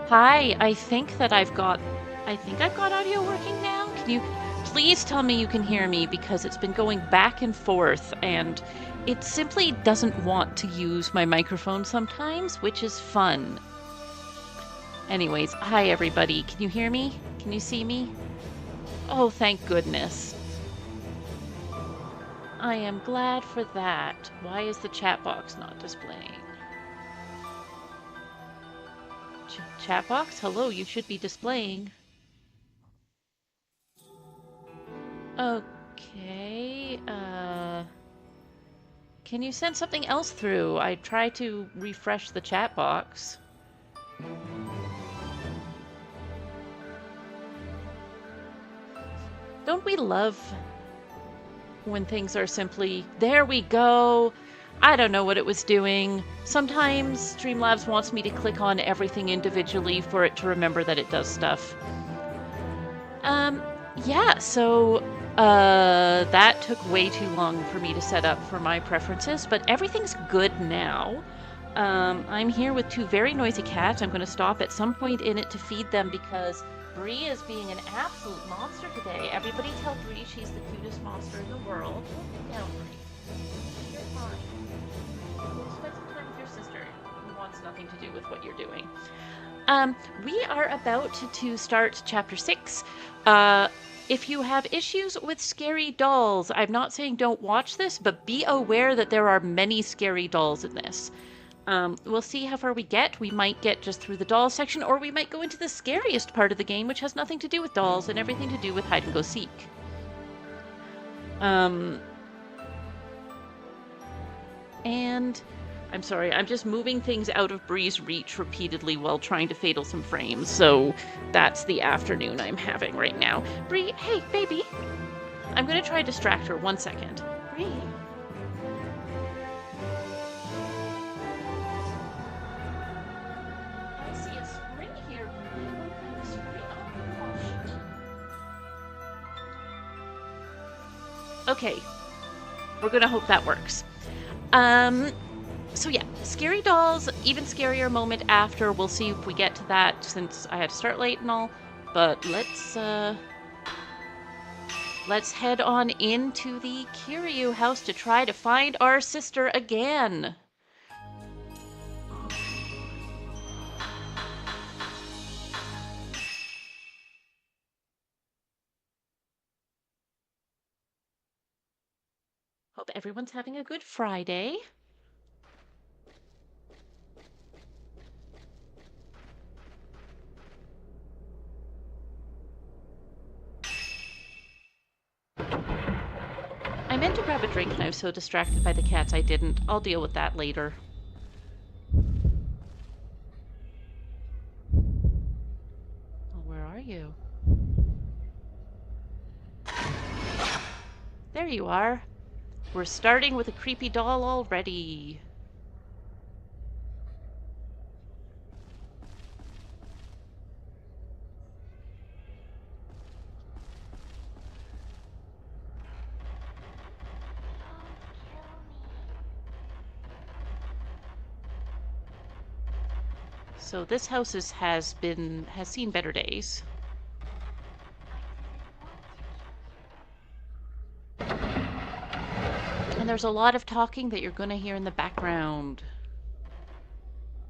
Hi, I think I've got audio working now. Can you please tell me you can hear me because it's been going back and forth and it simply doesn't want to use my microphone sometimes, which is fun. Anyways, hi everybody. Can you hear me? Can you see me? Oh, thank goodness. I am glad for that. Why is the chat box not displaying? Chat box? Hello, you should be displaying. Okay, can you send something else through? I try to refresh the chat box. Don't we love when things are simply, there we go. I don't know what it was doing. Sometimes Streamlabs wants me to click on everything individually for it to remember that it does stuff. Yeah, so that took way too long for me to set up for my preferences, but everything's good now. I'm here with two very noisy cats. I'm going to stop at some point in it to feed them because Bree is being an absolute monster today. Everybody tell Bree she's the cutest monster in the world. Now, Bree, you're fine. We'll spend some time with your sister, who wants nothing to do with what you're doing. We are about to start chapter 6. If you have issues with scary dolls, I'm not saying don't watch this, but be aware that there are many scary dolls in this. We'll see how far we get. We might get just through the doll section, or we might go into the scariest part of the game, which has nothing to do with dolls and everything to do with hide and go seek. And I'm sorry, I'm just moving things out of Bree's reach repeatedly while trying to fatal some frames, so that's the afternoon I'm having right now. Bree, hey, baby! I'm gonna try to distract her. 1 second. Bree. I see a spring here. What kind of spring? Oh, gosh. Okay. We're gonna hope that works. So yeah, scary dolls, even scarier moment after. We'll see if we get to that since I had to start late and all. But let's head on into the Kiryu house to try to find our sister again. Hope everyone's having a good Friday. I meant to grab a drink and I was so distracted by the cats I didn't. I'll deal with that later. Oh, where are you? There you are. We're starting with a creepy doll already. So this house has seen better days. And there's a lot of talking that you're going to hear in the background.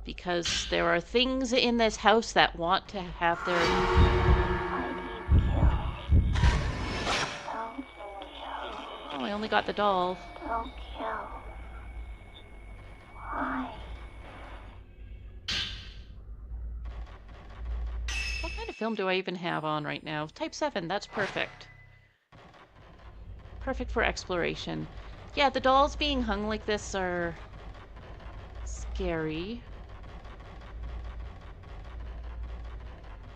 Because there are things in this house that want to have their... Oh, I only got the doll. Don't kill. Why? What kind of film do I even have on right now? Type 7, that's perfect. Perfect for exploration. Yeah, the dolls being hung like this are scary.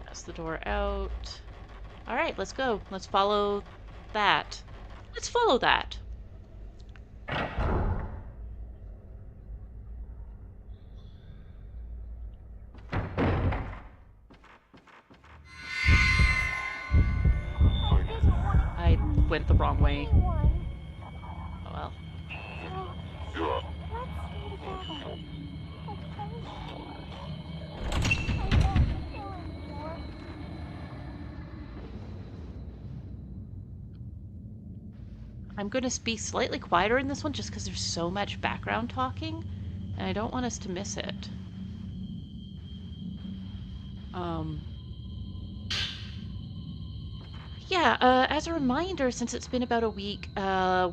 That's the door out. All right, let's go. Let's follow that. Let's follow that. I went the wrong way. Oh well. I'm going to be slightly quieter in this one just because there's so much background talking, and I don't want us to miss it. Yeah, as a reminder, since it's been about a week,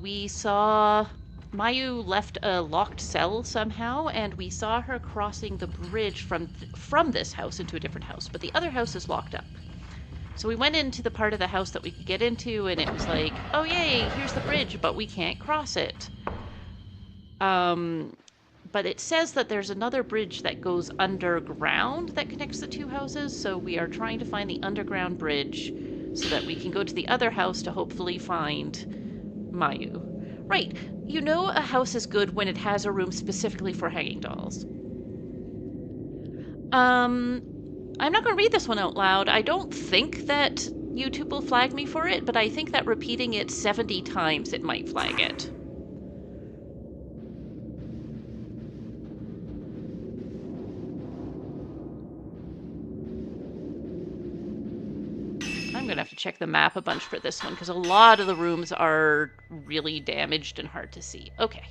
we saw Mayu left a locked cell somehow, and we saw her crossing the bridge from this house into a different house, but the other house is locked up. So we went into the part of the house that we could get into, and it was like, oh yay, here's the bridge, but we can't cross it. But it says that there's another bridge that goes underground that connects the two houses, so we are trying to find the underground bridge so that we can go to the other house to hopefully find Mayu. Right, you know a house is good when it has a room specifically for hanging dolls. I'm not going to read this one out loud. I don't think that YouTube will flag me for it, but I think that repeating it 70 times it might flag it. I'm going to have to check the map a bunch for this one because a lot of the rooms are really damaged and hard to see. Okay.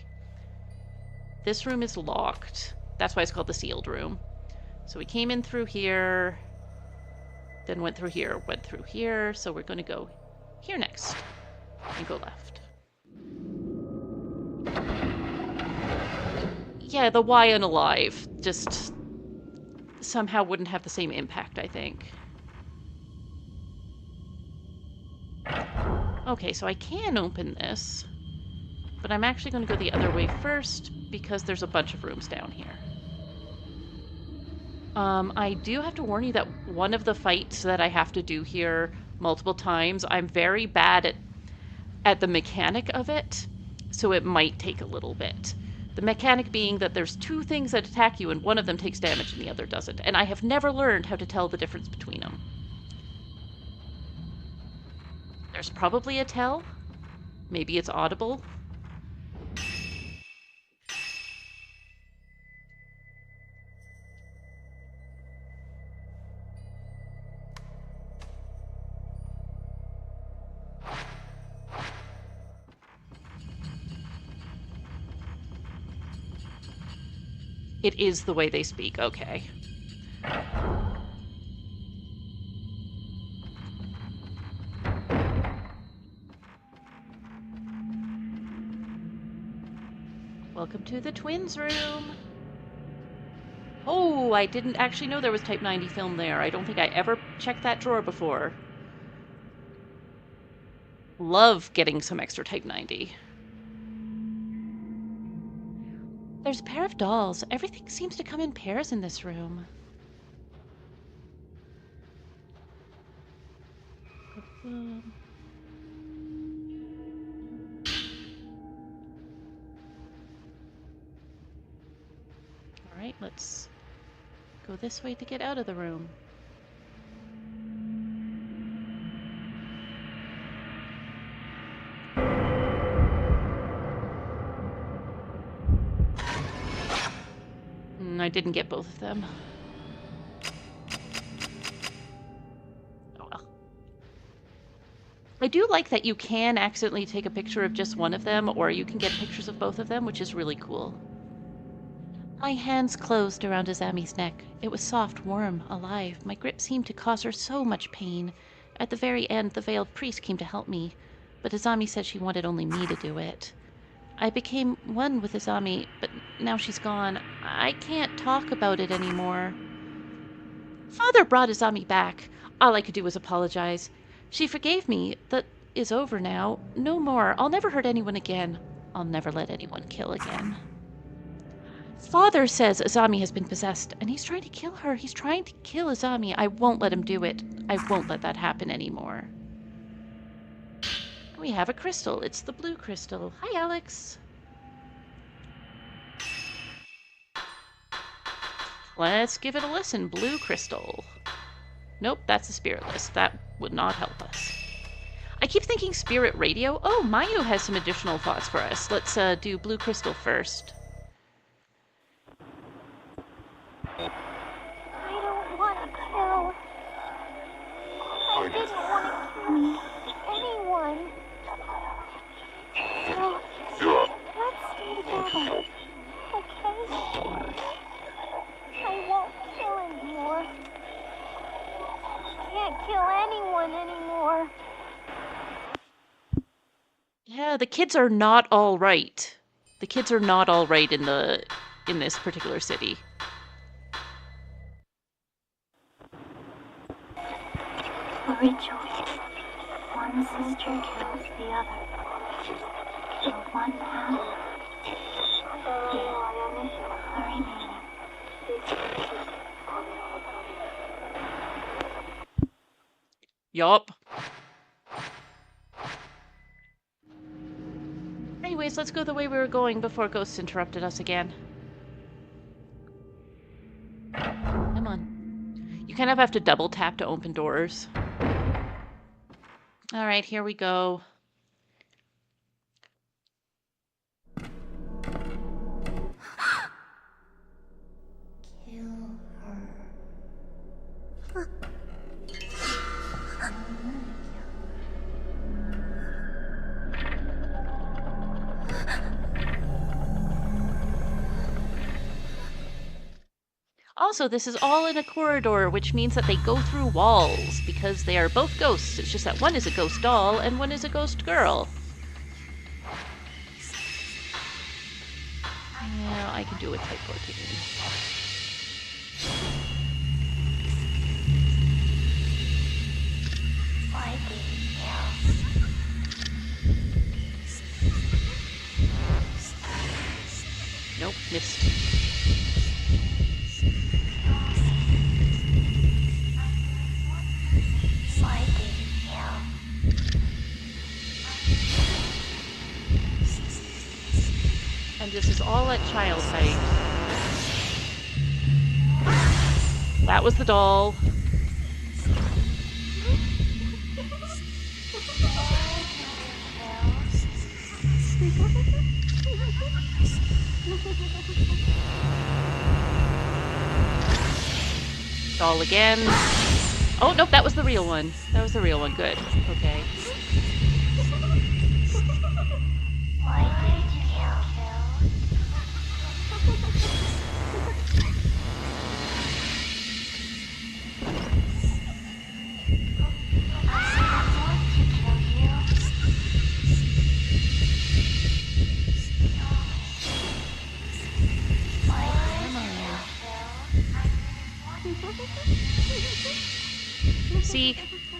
This room is locked. That's why it's called the sealed room. So we came in through here, then went through here, went through here. So we're going to go here next and go left. Yeah, the Y unalive just somehow wouldn't have the same impact, I think. Okay, so I can open this, but I'm actually going to go the other way first because there's a bunch of rooms down here. I do have to warn you that one of the fights that I have to do here multiple times, I'm very bad at the mechanic of it, so it might take a little bit. The mechanic being that there's two things that attack you and one of them takes damage and the other doesn't, and I have never learned how to tell the difference between them. There's probably a tell. Maybe it's audible. It is the way they speak, okay. Welcome to the twins room. Oh, I didn't actually know there was Type 90 film there. I don't think I ever checked that drawer before. Love getting some extra Type 90. There's a pair of dolls. Everything seems to come in pairs in this room. Alright, let's go this way to get out of the room. I didn't get both of them. Oh well. I do like that you can accidentally take a picture of just one of them, or you can get pictures of both of them, which is really cool. My hands closed around Azami's neck. It was soft, warm, alive. My grip seemed to cause her so much pain. At the very end, the veiled priest came to help me, but Azami said she wanted only me to do it. I became one with Azami, but now she's gone. I can't talk about it anymore. Father brought Azami back. All I could do was apologize. She forgave me. That is over now. No more. I'll never hurt anyone again. I'll never let anyone kill again. Father says Azami has been possessed, and he's trying to kill her. He's trying to kill Azami. I won't let him do it. I won't let that happen anymore. We have a crystal. It's the blue crystal. Hi, Alex. Let's give it a listen. Blue crystal. Nope, that's a spirit list. That would not help us. I keep thinking spirit radio. Oh, Mayu has some additional thoughts for us. Let's do blue crystal first. I don't want to kill. I didn't want to kill anyone. the kids are not all right. The kids are not all right in this particular city. A ritual. One sister kills the other. The one half the remaining. Yup. Anyways, let's go the way we were going before Ghosts interrupted us again. Come on. You kind of have to double tap to open doors. Alright, here we go. Kill her. Also, this is all in a corridor, which means that they go through walls, because they are both ghosts. It's just that one is a ghost doll and one is a ghost girl. Yeah, I can do with teleporting. Why did you Nope, missed. Why did you And this is all at child height. That was the doll. Doll again. Oh, nope, that was the real one. That was the real one. Good. Okay. Why did you kill? I said I want to kill you. Why did you kill? See,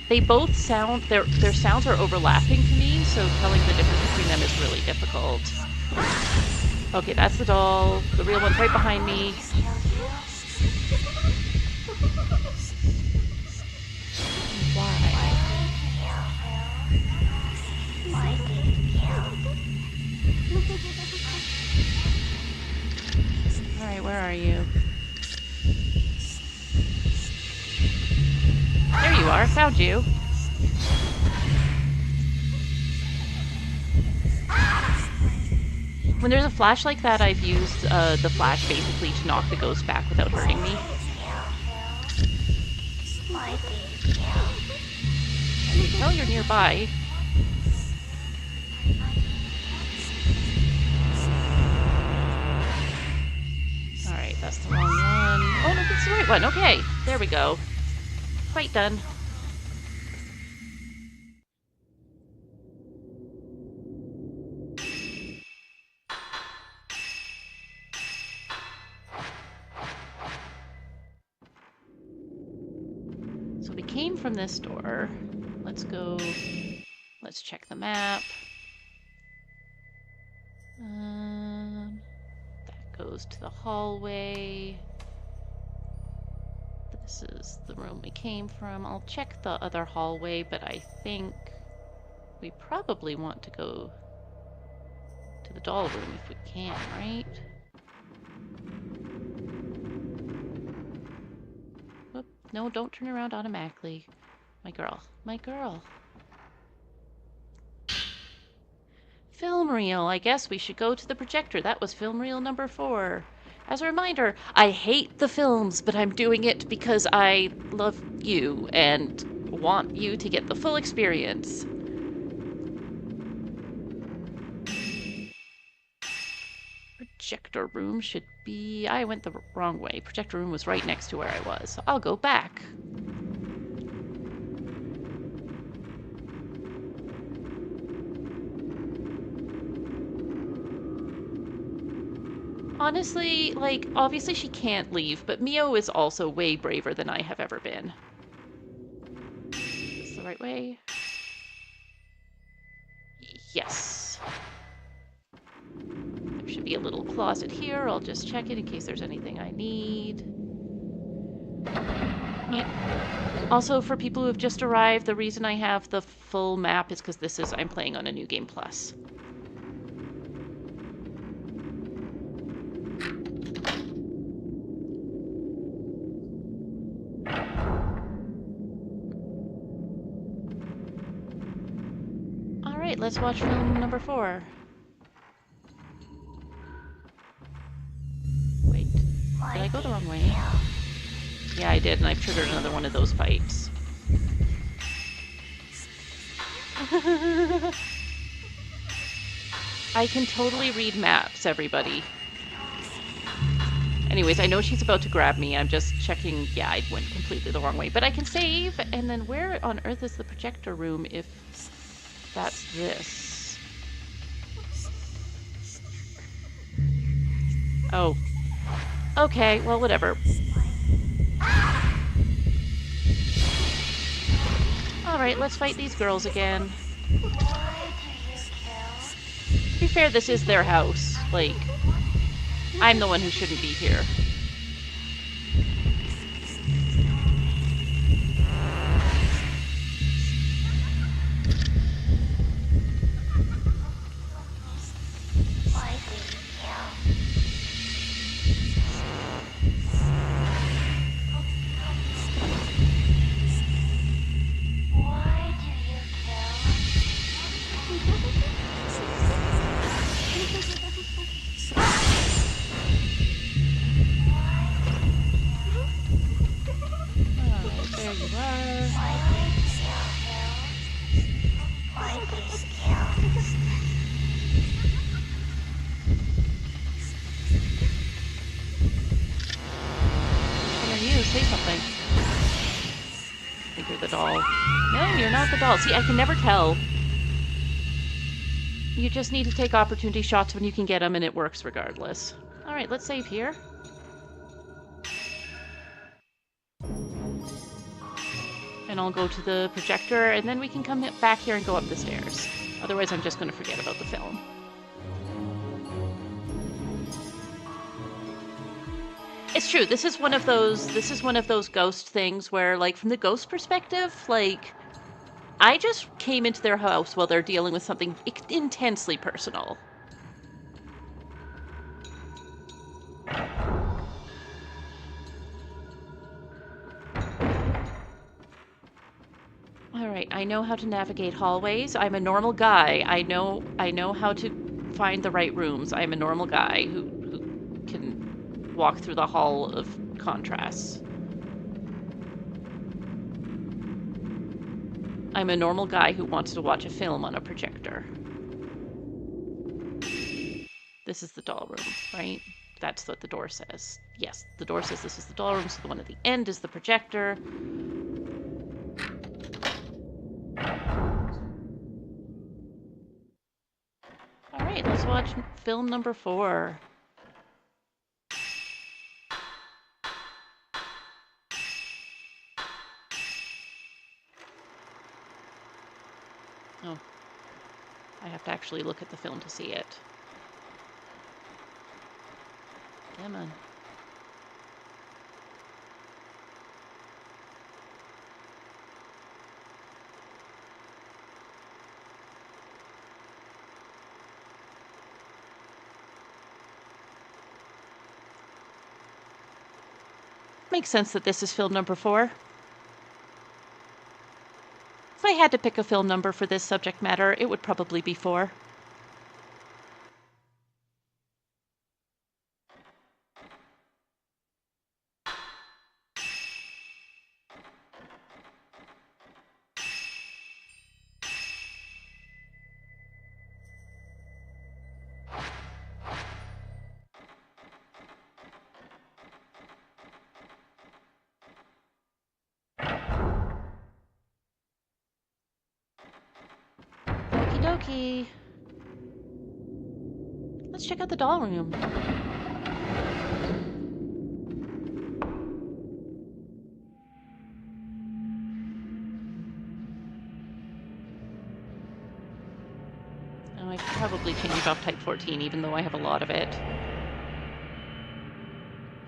they both sound, their sounds are overlapping to me, so telling the difference between them is really difficult. Okay, that's the doll. The real one's right behind me. Why? Why did you kill? Alright, where are you? There you are, found you. When there's a flash like that, I've used the flash basically to knock the ghost back without hurting me. Why did you kill? Oh, you're nearby. Alright, that's the wrong one. Oh, no, that's the right one. Okay, there we go. Quite done. So we came from this door. Let's go. Let's check the map. That goes to the hallway. This is the room we came from. I'll check the other hallway, but I think we probably want to go to the doll room if we can, right? Oop, no, don't turn around automatically. My girl, my girl. Film reel. I guess we should go to the projector. That was film reel number 4. As a reminder, I hate the films, but I'm doing it because I love you and want you to get the full experience. Projector room should be... I went the wrong way. Projector room was right next to where I was, so I'll go back. Honestly, like, obviously she can't leave, but Mio is also way braver than I have ever been. Is this the right way? Yes. There should be a little closet here. I'll just check it in case there's anything I need. Yeah. Also, for people who have just arrived, the reason I have the full map is because I'm playing on a New Game Plus. Alright, let's watch film number 4. Wait, did I go the wrong way? Yeah, I did, and I've triggered another one of those fights. I can totally read maps, everybody. Anyways, I know she's about to grab me. I'm just checking. Yeah, I went completely the wrong way. But I can save, and then where on earth is the projector room if that's this? Oh. Okay, well, whatever. Alright, let's fight these girls again. To be fair, this is their house. Like, I'm the one who shouldn't be here. See, I can never tell. You just need to take opportunity shots when you can get them, and it works regardless. Alright, let's save here. And I'll go to the projector, and then we can come back here and go up the stairs. Otherwise, I'm just going to forget about the film. It's true, this is one of those ghost things where, like, from the ghost perspective, like, I just came into their house while they're dealing with something intensely personal. Alright, I know how to navigate hallways. I'm a normal guy. I know how to find the right rooms. I'm a normal guy who can walk through the hall of contrasts. I'm a normal guy who wants to watch a film on a projector. This is the doll room, right? That's what the door says. Yes, the door says this is the doll room, so the one at the end is the projector. Alright, let's watch film number 4. Oh. I have to actually look at the film to see it. Come on. Makes sense that this is film number 4. If I had to pick a film number for this subject matter, it would probably be 4. Okie dokie. Let's check out the doll room. probably change off Type 14, even though I have a lot of it.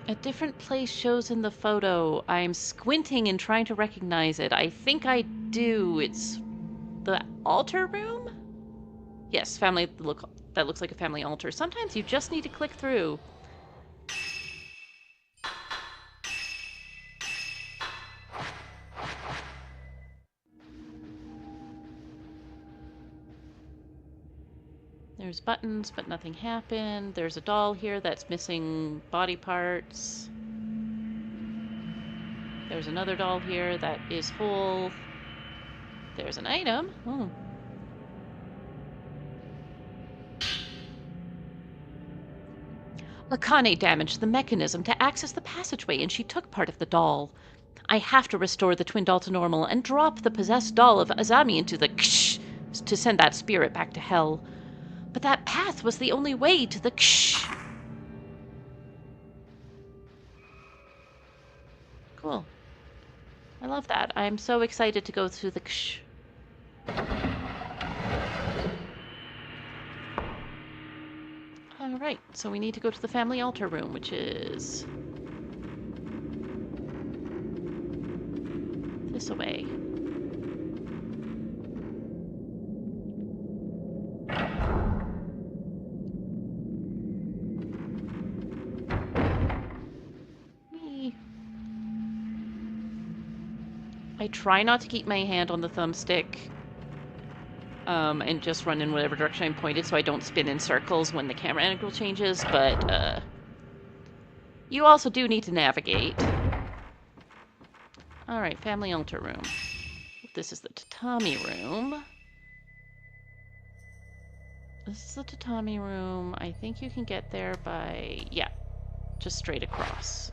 A different place shows in the photo. I'm squinting and trying to recognize it. I think I do. It's the altar room? Yes, that looks like a family altar. Sometimes you just need to click through. There's buttons, but nothing happened. There's a doll here that's missing body parts. There's another doll here that is whole. There's an item. Oh. Akane damaged the mechanism to access the passageway, and she took part of the doll. I have to restore the twin doll to normal and drop the possessed doll of Azami into the Ksh to send that spirit back to hell. But that path was the only way to the Ksh. Cool. I love that. I'm so excited to go through the Ksh. Alright, so we need to go to the family altar room, which is this away. I try not to keep my hand on the thumbstick and just run in whatever direction I'm pointed so I don't spin in circles when the camera angle changes, but you also do need to navigate. Alright, family altar room. This is the tatami room. This is the tatami room. I think you can get there by, yeah, just straight across.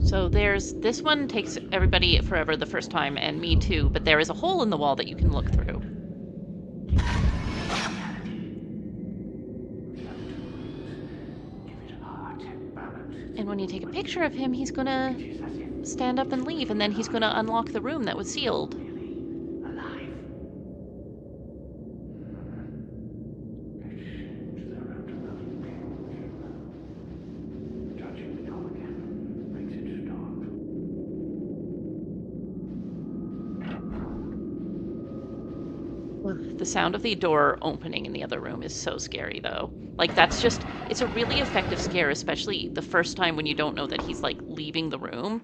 So this one takes everybody forever the first time, and me too, but there is a hole in the wall that you can look through. And when you take a picture of him, he's gonna stand up and leave, and then he's gonna unlock the room that was sealed. The sound of the door opening in the other room is so scary, though. Like, it's a really effective scare, especially the first time when you don't know that he's, like, leaving the room.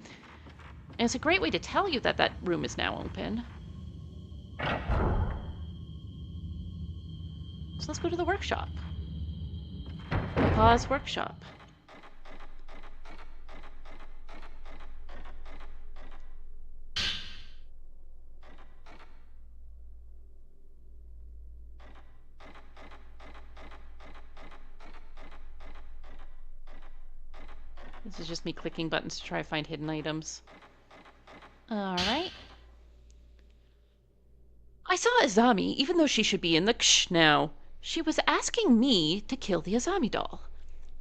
And it's a great way to tell you that that room is now open. So let's go to the workshop. Pause workshop. This is just me clicking buttons to try to find hidden items. Alright. I saw Azami, even though she should be in the Ksh now. She was asking me to kill the Azami doll.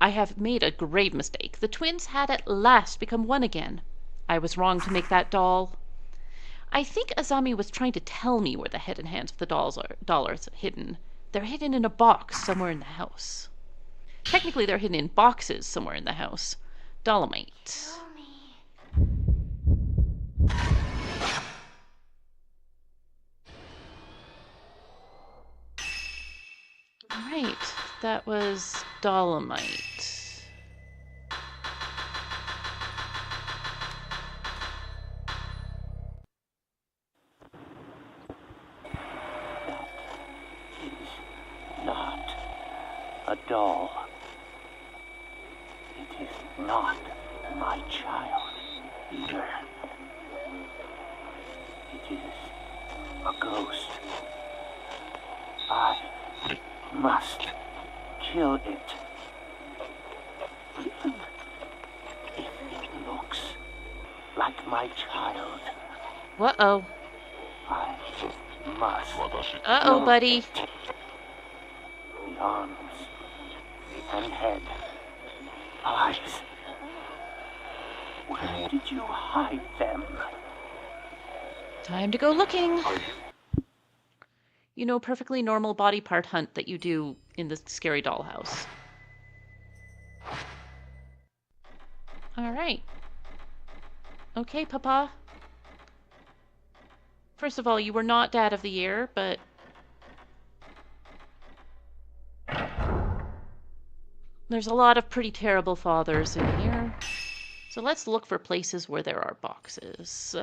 I have made a grave mistake. The twins had at last become one again. I was wrong to make that doll. I think Azami was trying to tell me where the head and hands of the doll are hidden. They're hidden in a box somewhere in the house. Technically, they're hidden in boxes somewhere in the house. Dolomite. Right, that was Dolomite. Not a doll. It is not my child either. It is a ghost. I must kill it. Even if it looks like my child. Uh-oh. I must. Uh-oh, buddy. The arms and head, eyes. Where did you hide them? Time to go looking. You know, perfectly normal body part hunt that you do in the scary dollhouse. All right. Okay, Papa. First of all, you were not Dad of the Year, but... there's a lot of pretty terrible fathers in here. So let's look for places where there are boxes.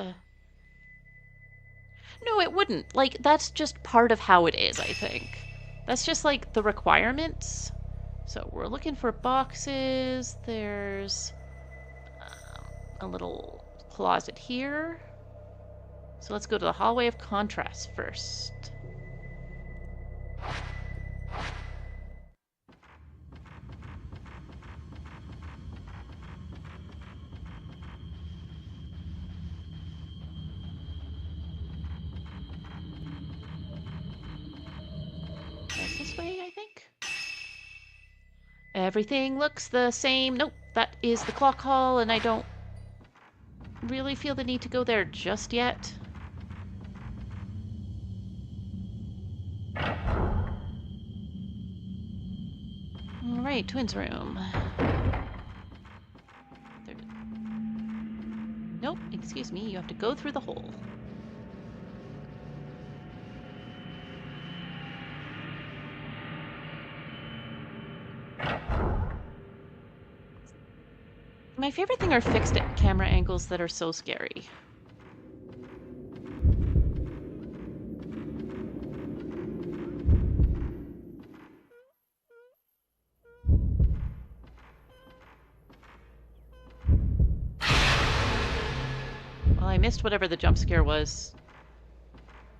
No, it wouldn't. Like, that's just part of how it is, I think. That's just, like, the requirements. So we're looking for boxes. There's a little closet here. So let's go to the hallway of contrast first. That's this way, I think. Everything looks the same. Nope, that is the clock hall, and I don't really feel the need to go there just yet. All right, twins room. There... nope, excuse me, you have to go through the hole. My favorite thing are fixed camera angles that are so scary. Well, I missed whatever the jump scare was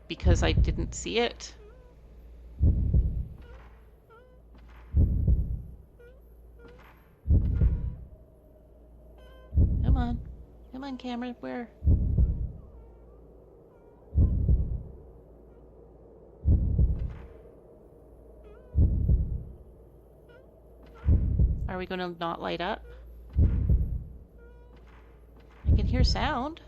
because I didn't see it. Come on, camera, where? Are we going to not light up? I can hear sound.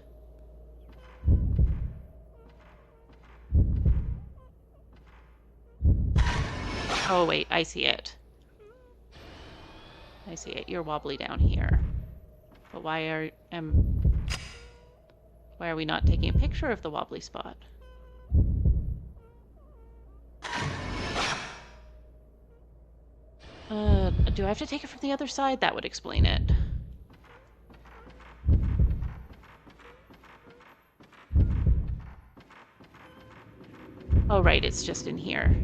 Oh wait, I see it. I see it. You're wobbly down here. But why are we not taking a picture of the wobbly spot? Do I have to take it from the other side? That would explain it. Oh right, it's just in here.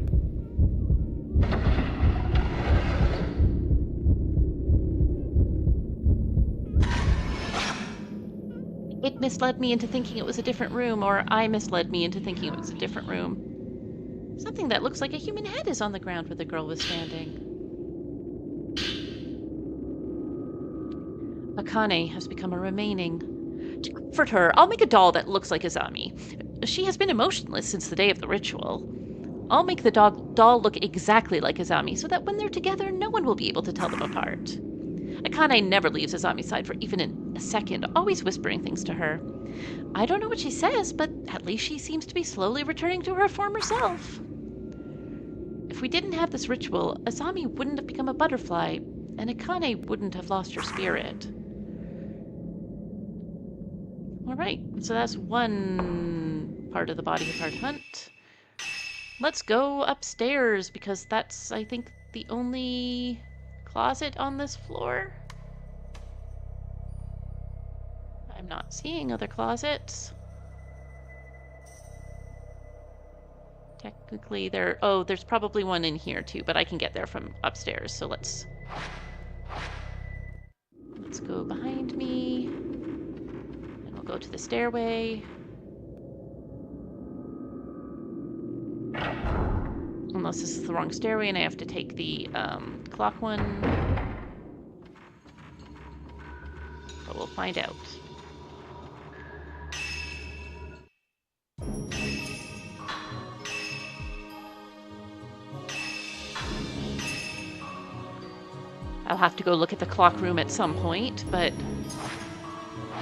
It misled me into thinking it was a different room, or I misled me into thinking it was a different room. Something that looks like a human head is on the ground where the girl was standing. Akane has become a remaining. To comfort her, I'll make a doll that looks like Azami. She has been emotionless since the day of the ritual. I'll make the doll look exactly like Azami, so that when they're together, no one will be able to tell them apart. Akane never leaves Azami's side for even a second, always whispering things to her. I don't know what she says, but at least she seems to be slowly returning to her former self. If we didn't have this ritual, Azami wouldn't have become a butterfly, and Akane wouldn't have lost her spirit. Alright, so that's one part of the body part hunt. Let's go upstairs, because that's, I think, the only closet on this floor. I'm not seeing other closets. Technically there... oh, there's probably one in here too, but I can get there from upstairs, so let's go behind me. And we'll go to the stairway. Unless this is the wrong stairway and I have to take the clock one. But we'll find out. I'll have to go look at the clock room at some point, but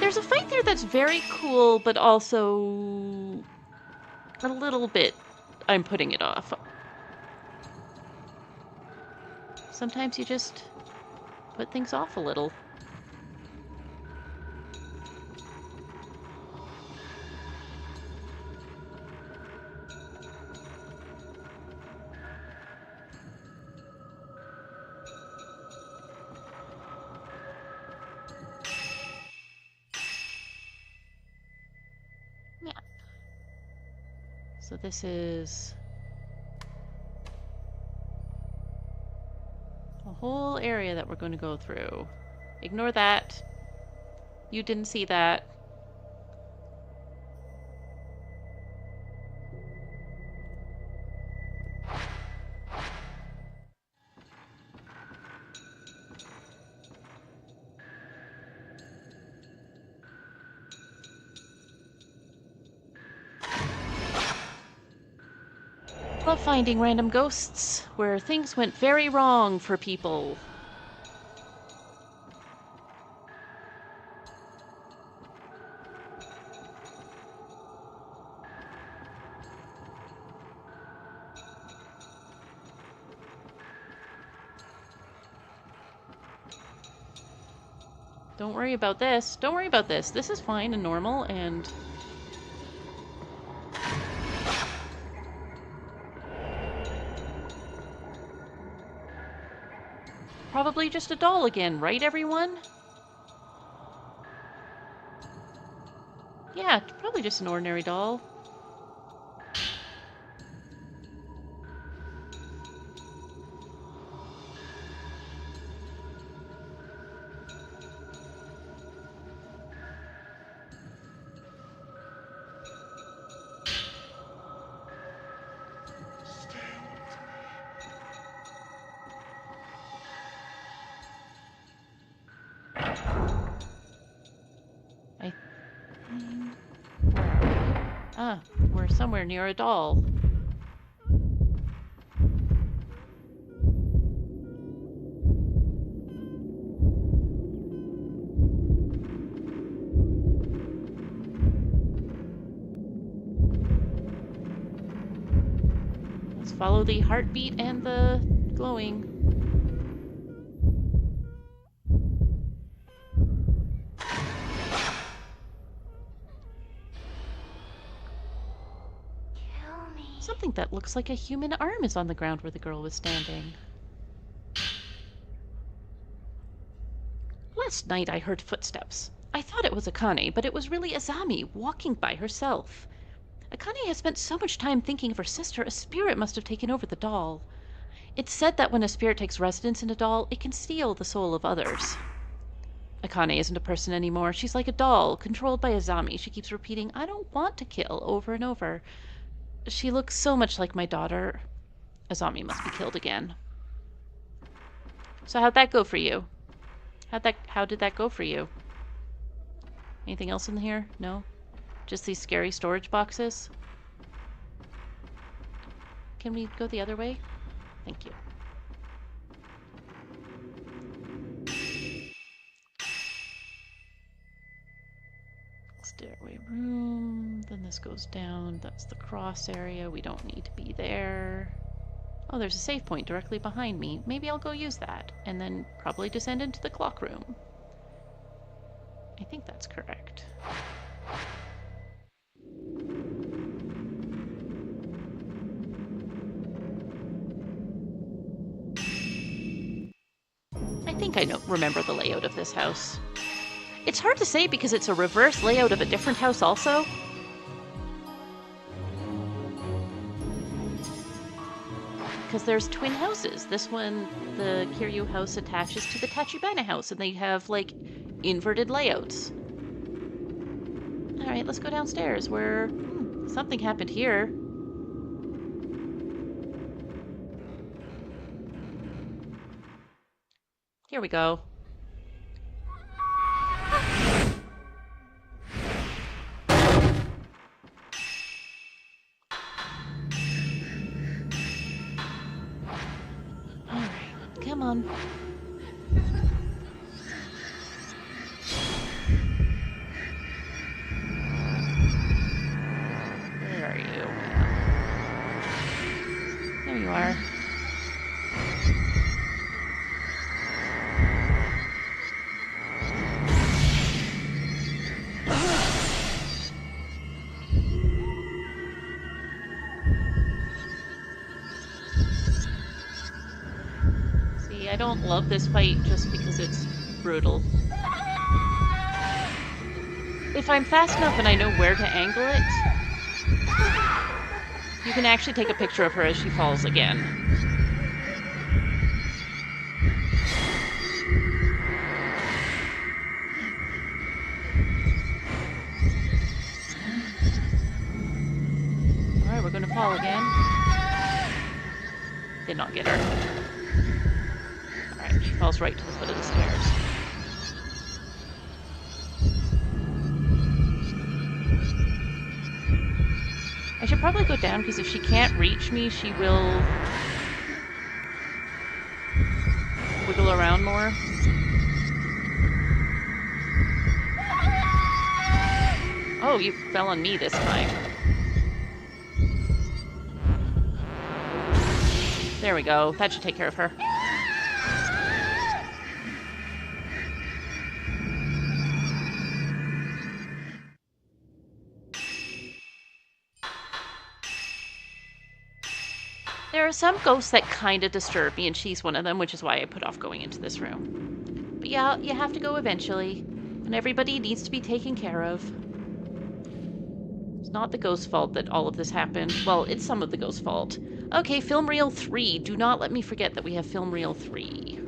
there's a fight there that's very cool, but also a little bit I'm putting it off. Sometimes you just put things off a little. Yeah. So this is a whole area that we're going to go through. Ignore that. You didn't see that. Love finding random ghosts where things went very wrong for people. Don't worry about this. Don't worry about this. This is fine and normal and... Probably just a doll again, right everyone? Yeah, probably just an ordinary doll. Ah, we're somewhere near a doll. Let's follow the heartbeat and the glowing. Something that looks like a human arm is on the ground where the girl was standing. Last night I heard footsteps. I thought it was Akane, but it was really Azami walking by herself. Akane has spent so much time thinking of her sister, a spirit must have taken over the doll. It's said that when a spirit takes residence in a doll, it can steal the soul of others. Akane isn't a person anymore. She's like a doll, controlled by Azami. She keeps repeating, "I don't want to kill," over and over. She looks so much like my daughter. Azami must be killed again. So how'd that go for you? How did that go for you? Anything else in here? No? Just these scary storage boxes? Can we go the other way? Thank you. Stairway room, then this goes down. That's the cross area. We don't need to be there. Oh, there's a save point directly behind me. Maybe I'll go use that, and then probably descend into the clock room. I think that's correct. I think I remember the layout of this house. It's hard to say because it's a reverse layout of a different house also. Because there's twin houses. This one, the Kiryu house attaches to the Tachibana house, and they have, like, inverted layouts. Alright, let's go downstairs where... something happened here. Here we go. Alright, come on. There you are. See, I don't love this fight just because it's brutal. If I'm fast enough and I know where to angle it, you can actually take a picture of her as she falls again. Alright, we're gonna fall again. Did not get her. Alright, she falls right to the foot of the stairs. I should probably go down because if she can't reach me, she will wiggle around more. Oh, you fell on me this time. There we go. That should take care of her. There are some ghosts that kind of disturb me, and she's one of them, which is why I put off going into this room. But yeah, you have to go eventually, and everybody needs to be taken care of. It's not the ghost's fault that all of this happened. Well, it's some of the ghost's fault. Okay, film reel 3. Do not let me forget that we have film reel 3.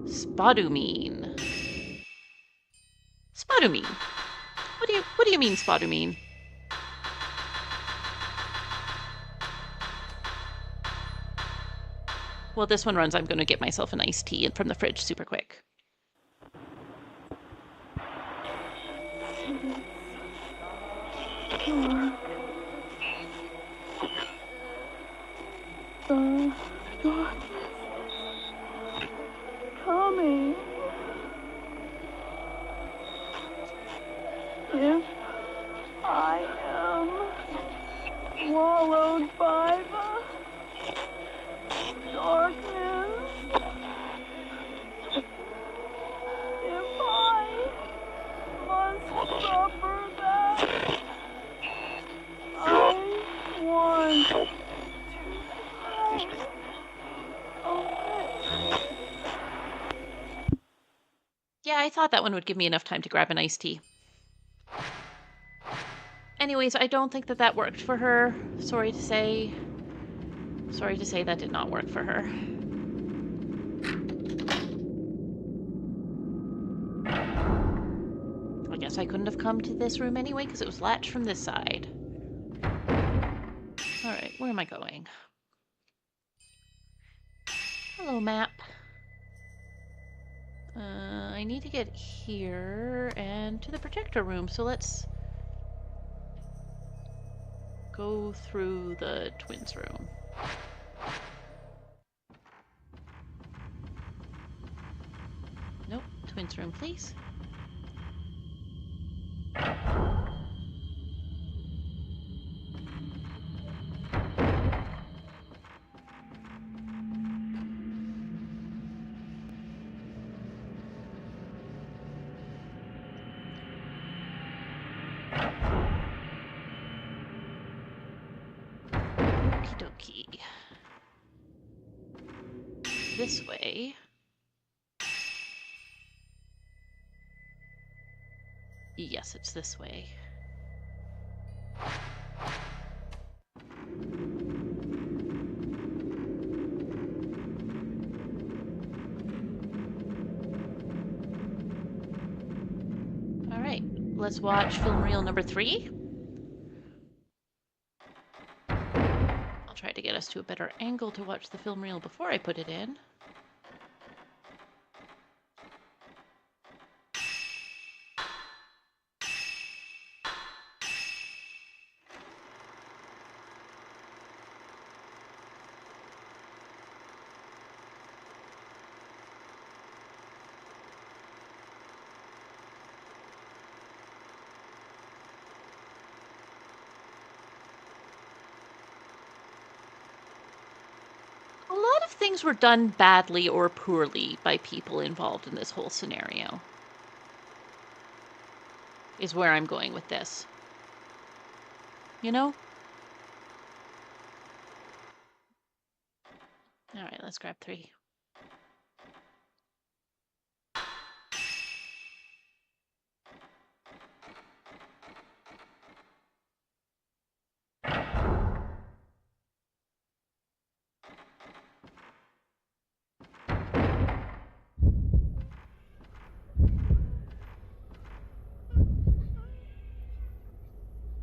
Spodumene. Spodumene. What do you mean, Spodumene? Well, this one runs, I'm going to get myself an iced tea from the fridge super quick. Coming. If I am swallowed by the darkness, if I must suffer that, I want to Yeah, I thought that one would give me enough time to grab an iced tea. Anyways, I don't think that that worked for her. Sorry to say. Sorry to say that did not work for her. I guess I couldn't have come to this room anyway because it was latched from this side. Alright, where am I going? Hello, map. I need to get here and to the projector room, so let's go through the twins' room. Nope, twins' room, please. Okie dokie. This way. Yes, it's this way. Alright, let's watch film reel number 3. I'll try to get us to a better angle to watch the film reel before I put it in. of things were done badly or poorly by people involved in this whole scenario. Is where I'm going with this. You know? Alright, let's grab 3.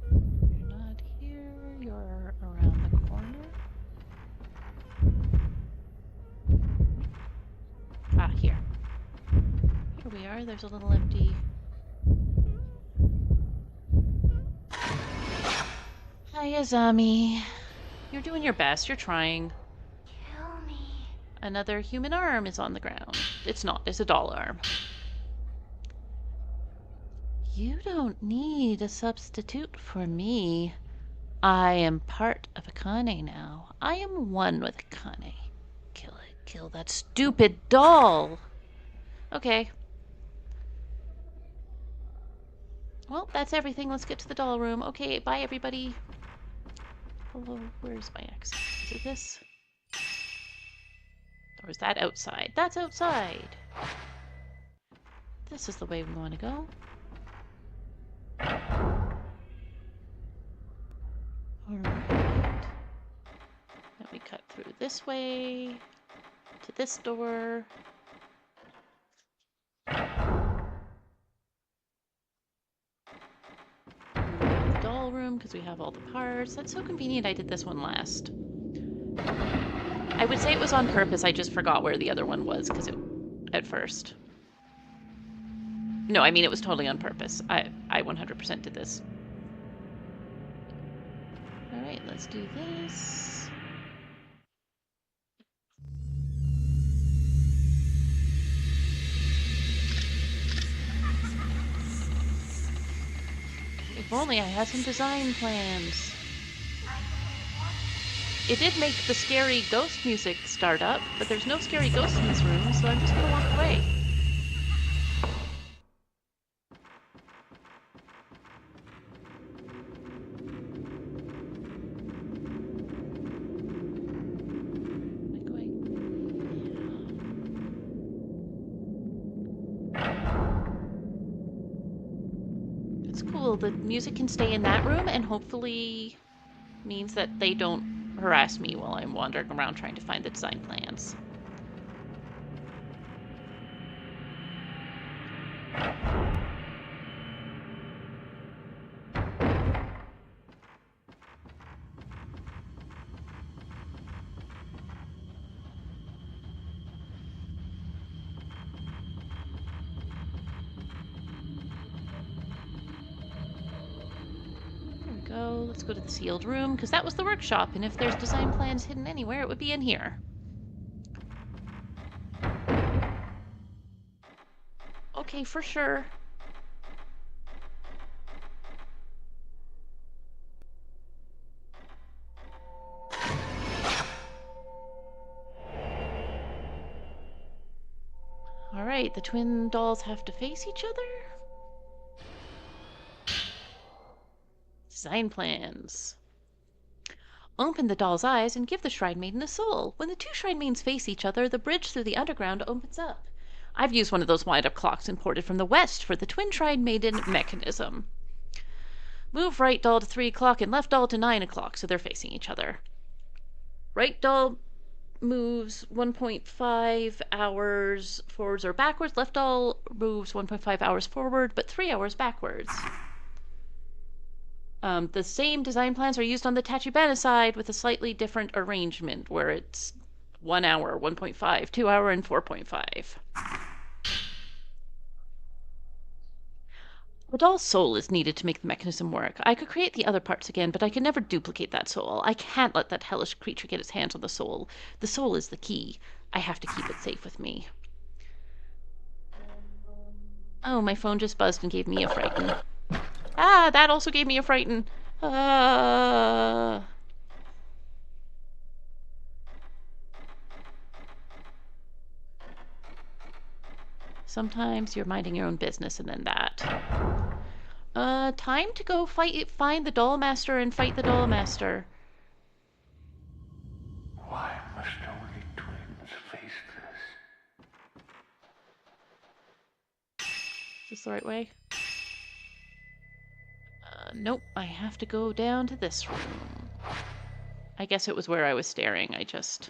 You're not here, you're around the corner. Ah, here. Here we are, there's a little empty... Hi, Azami. You're doing your best, you're trying. Kill me. Another human arm is on the ground. It's not, it's a doll arm. You don't need a substitute for me. I am part of Akane now. I am one with Akane. Kill it. Kill that stupid doll! Okay. Well, that's everything. Let's get to the doll room. Okay, bye everybody. Hello, where's my exit? Is it this? Or is that outside? That's outside! This is the way we want to go. Alright. Then we cut through this way to this door. The doll room because we have all the parts. That's so convenient I did this one last. I would say it was on purpose, I just forgot where the other one was because it at first. No, I mean it was totally on purpose. I 100% did this. Alright, let's do this. If only I had some design plans. It did make the scary ghost music start up, but there's no scary ghost in this room, so I'm just gonna walk away. The music can stay in that room and hopefully means that they don't harass me while I'm wandering around trying to find the design plans. Let's go to the sealed room, because that was the workshop, and if there's design plans hidden anywhere, it would be in here. Okay, for sure. Alright, the twin dolls have to face each other? Design plans. Open the doll's eyes and give the Shrine Maiden a soul. When the two Shrine Maidens face each other, the bridge through the underground opens up. I've used one of those wind-up clocks imported from the West for the twin Shrine Maiden mechanism. Move right doll to 3 o'clock and left doll to 9 o'clock, so they're facing each other. Right doll moves 1.5 hours forwards or backwards. Left doll moves 1.5 hours forward, but 3 hours backwards. The same design plans are used on the Tachibana side with a slightly different arrangement, where it's 1 hour, 1.5, 2 hour, and 4.5. The doll's soul is needed to make the mechanism work. I could create the other parts again, but I could never duplicate that soul. I can't let that hellish creature get his hands on the soul. The soul is the key. I have to keep it safe with me. Oh, my phone just buzzed and gave me a frighten. Ah, that also gave me a frighten. Sometimes you're minding your own business and then that. Time to go find the Doll Master and fight the Doll Master. Why must only twins face this? Is this the right way? Nope, I have to go down to this room. I guess it was where I was staring, I just...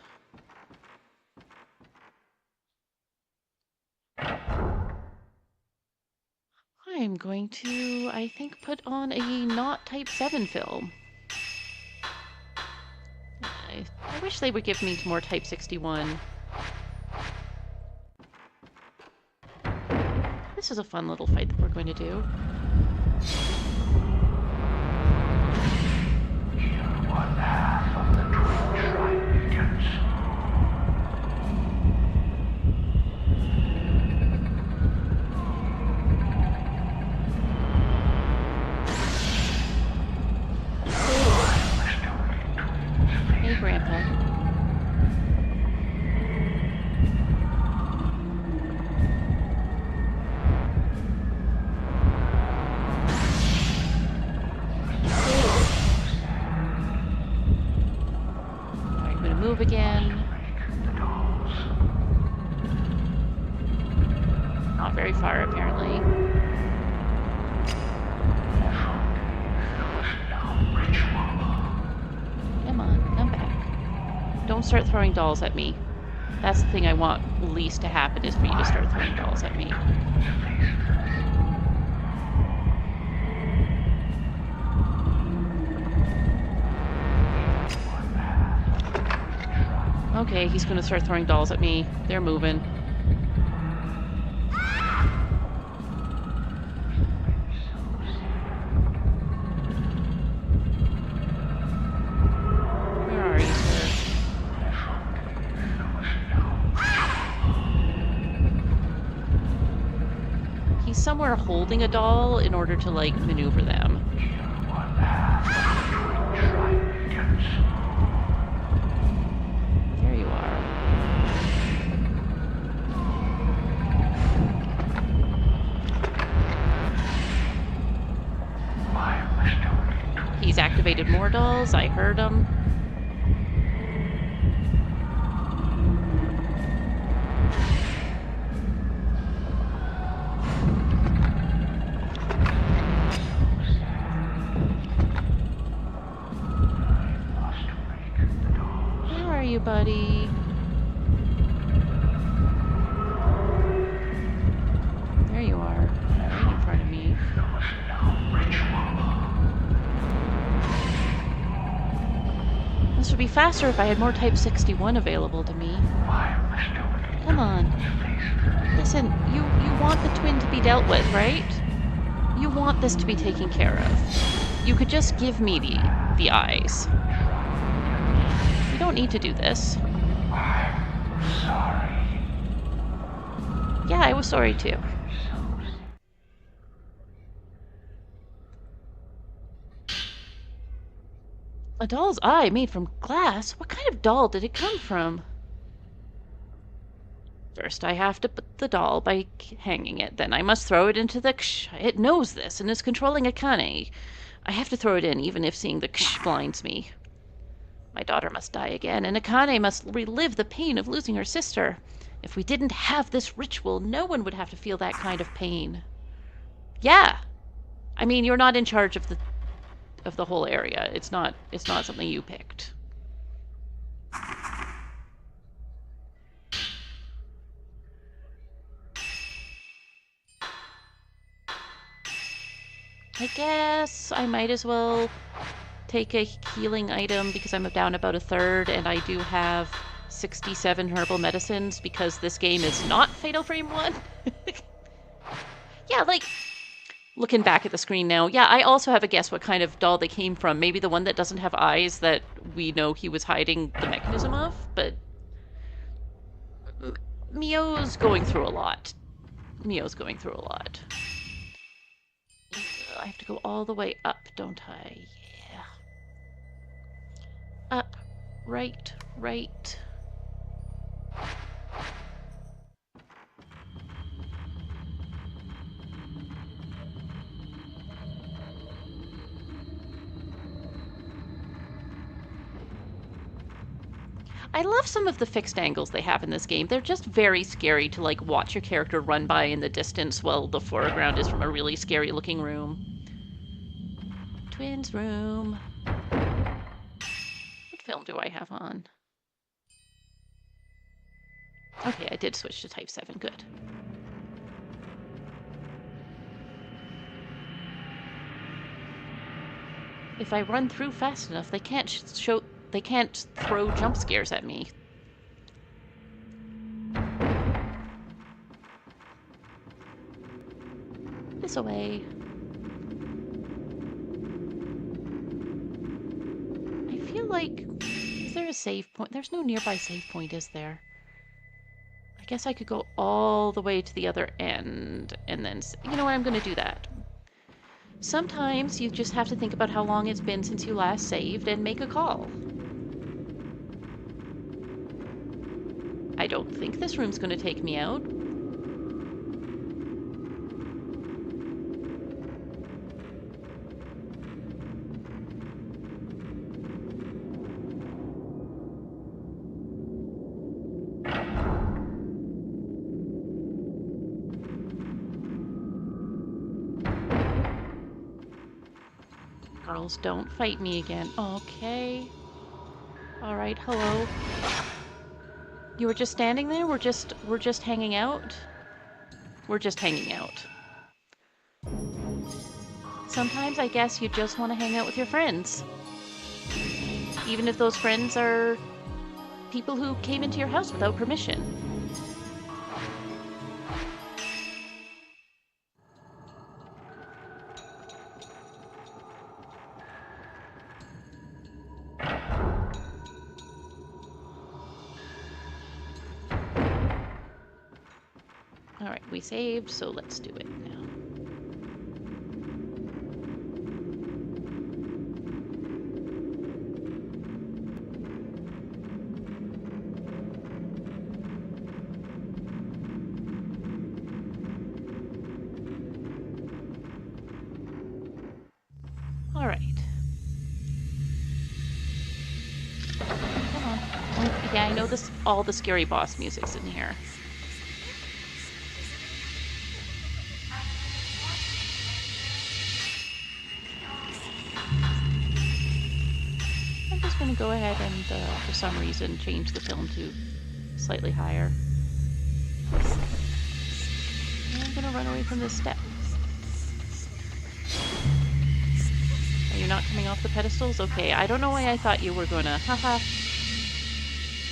I'm going to, I think, put on a not Type 7 film. I wish they would give me more Type 61. This is a fun little fight that we're going to do. You're one half of the twin Tri-Legions. Hey, Grandpa. Alright, I'm gonna move again. Not very far, apparently. Come on, come back. Don't start throwing dolls at me. That's the thing I want least to happen, is for you to start throwing dolls at me. Okay, he's gonna start throwing dolls at me. They're moving. Where are you, sir? He's somewhere holding a doll in order to, like, maneuver them. There you are. He's activated more dolls. I heard him. Where are you, buddy? There you are. Right in front of me. This would be faster if I had more Type 61 available to me. Come on. Listen, you want the twin to be dealt with, right? You want this to be taken care of. You could just give me the eyes. You don't need to do this. Sorry. Yeah, I was sorry too. A doll's eye made from glass? What kind of doll did it come from? First, I have to put the doll by hanging it. Then I must throw it into the ksh. It knows this and is controlling Akane. I have to throw it in, even if seeing the ksh blinds me. My daughter must die again, and Akane must relive the pain of losing her sister. If we didn't have this ritual, no one would have to feel that kind of pain. Yeah. I mean, you're not in charge of the whole area. It's not something you picked. I guess I might as well take a healing item because I'm down about a third, and I do have 67 herbal medicines because this game is not Fatal Frame 1. Yeah, like, looking back at the screen now, yeah, I also have a guess what kind of doll they came from. Maybe the one that doesn't have eyes that we know he was hiding the mechanism of, but Mio's going through a lot. I have to go all the way up, don't I? Yeah. Up, right. I love some of the fixed angles they have in this game. They're just very scary to like watch your character run by in the distance while the foreground is from a really scary looking room. Twins room. What film do I have on? Okay, I did switch to Type 7. Good. If I run through fast enough, they can't throw jump scares at me. This away. I feel like... Is there a save point? There's no nearby save point, is there? I guess I could go all the way to the other end and then... You know what? I'm going to do that. Sometimes you just have to think about how long it's been since you last saved and make a call. I don't think this room's going to take me out. Girls, don't fight me again. Okay. All right, hello. You were just standing there? We're just hanging out? We're just hanging out. Sometimes I guess you just want to hang out with your friends. Even if those friends are people who came into your house without permission. Alright, we saved, so let's do it now. Alright. Come on. Oh, yeah, I know this. All the scary boss music's in here. I'm going to go ahead and, for some reason, change the film to slightly higher. And I'm going to run away from this step. Are you not coming off the pedestals? Okay, I don't know why I thought you were going to... Haha.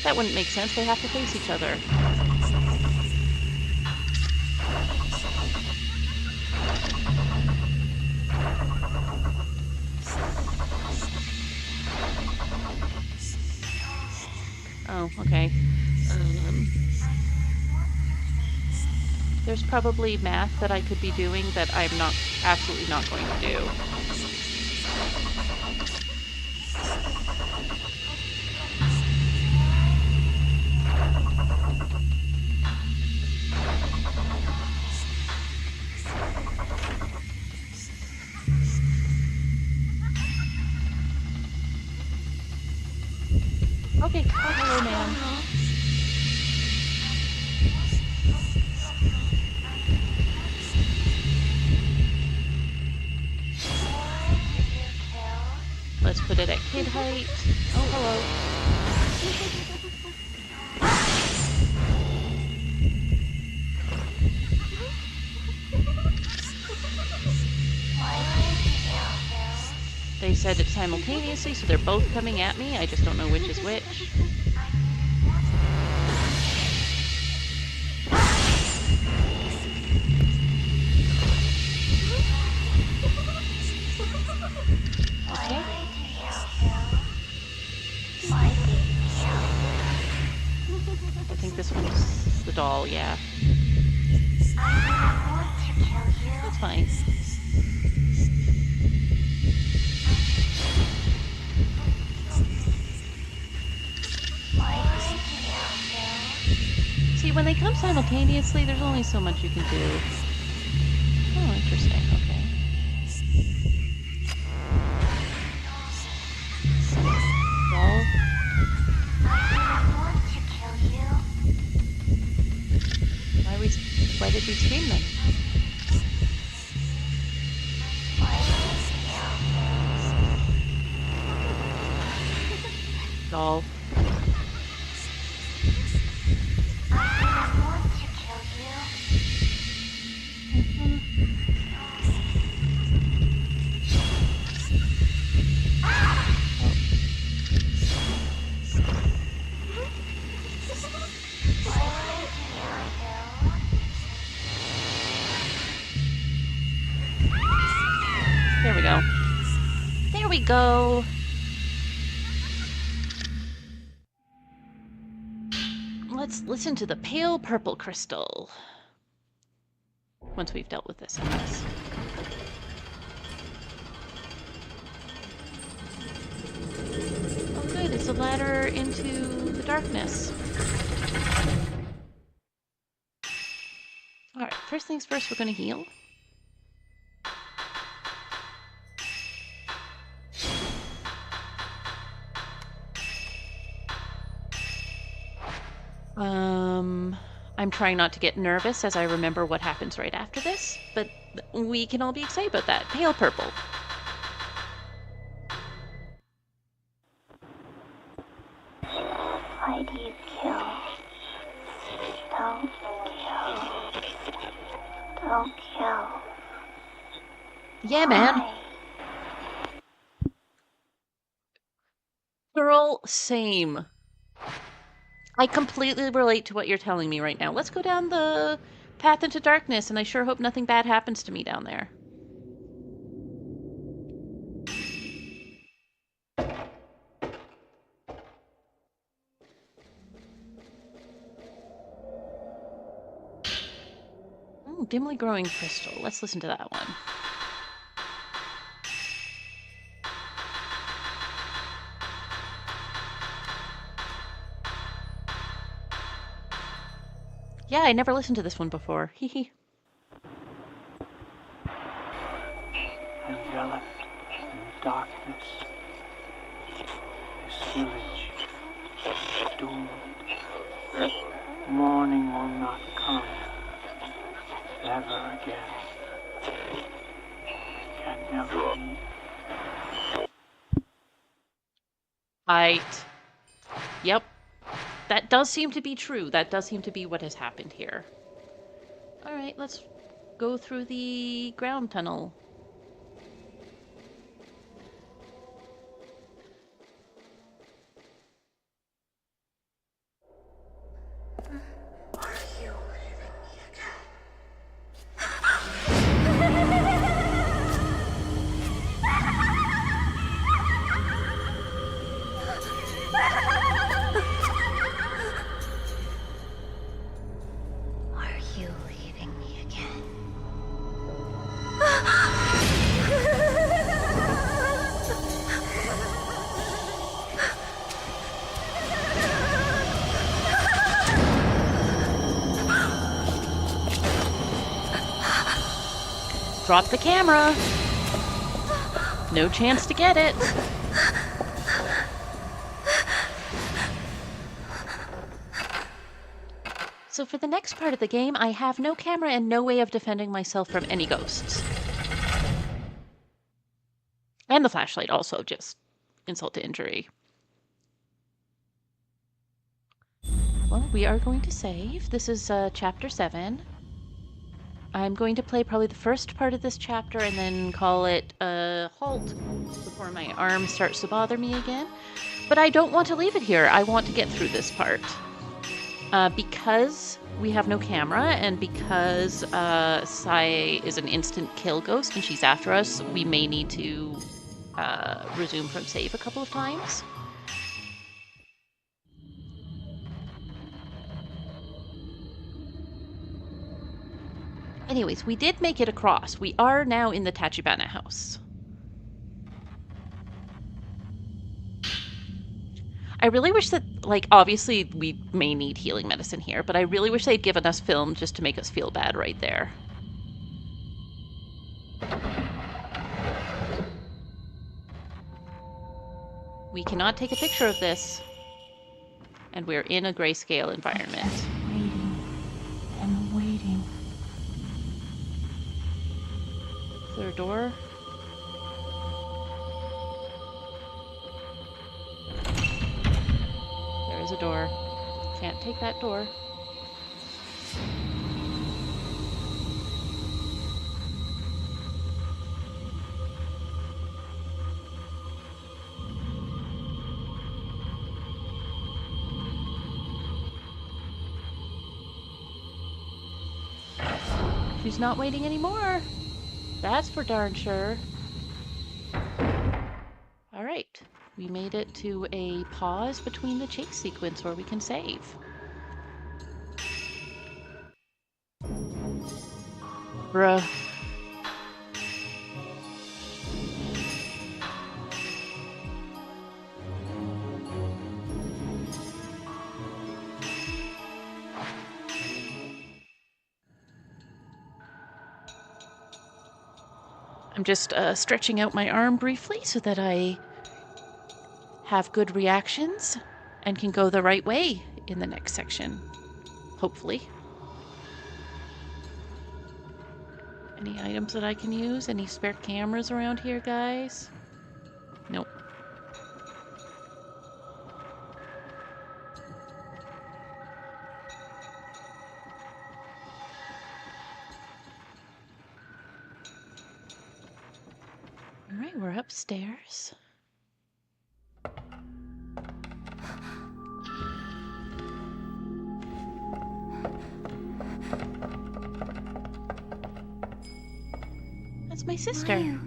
That wouldn't make sense. They have to face each other. Oh, okay. There's probably math that I could be doing that I'm absolutely not going to do. Okay, oh, hello, ma'am. Let's put it at kid height. Oh, hello. They said it simultaneously, so they're both coming at me. I just don't know which is which. Okay. I think this one's the doll, yeah. That's fine. See, when they come simultaneously, there's only so much you can do. Oh, interesting. Okay. Well, Why did we scream then? Doll. I didn't want to kill you. There we go. There we go. Let's listen to the pale purple crystal. Once we've dealt with this, I guess. Oh good, it's a ladder into the darkness. Alright, first things first, we're gonna heal. I'm trying not to get nervous as I remember what happens right after this, but we can all be excited about that. Pale purple. Why do you kill? Don't kill. Don't kill. Yeah, man. Why? Girl, same. I completely relate to what you're telling me right now. Let's go down the path into darkness, and I sure hope nothing bad happens to me down there. Dimly growing crystal. Let's listen to that one. Yeah, I never listened to this one before. Hee hee. Enveloped in darkness, this village is doomed. Morning will not come ever again. Can never be. Yep. That does seem to be true. That does seem to be what has happened here. Alright, let's go through the ground tunnel. Are you leaving me again? Drop the camera. No chance to get it. So for the next part of the game, I have no camera and no way of defending myself from any ghosts. And the flashlight also, just insult to injury. Well, we are going to save. This is chapter 7. I'm going to play probably the first part of this chapter and then call it a halt before my arm starts to bother me again. But I don't want to leave it here. I want to get through this part. Because we have no camera and because Sai is an instant kill ghost and she's after us, we may need to resume from save a couple of times. Anyways, we did make it across. We are now in the Tachibana house. I really wish that, like, obviously we may need healing medicine here, but I really wish they'd given us film just to make us feel bad right there. We cannot take a picture of this. And we're in a grayscale environment. Waiting and waiting there a door? There is a door. Can't take that door. She's not waiting anymore. That's for darn sure. All right. We made it to a pause between the chase sequence where we can save. Bruh. I'm just stretching out my arm briefly so that I have good reactions and can go the right way in the next section. Hopefully. Any items that I can use? Any spare cameras around here, guys? Nope. Alright, we're upstairs. That's my sister. Mayu.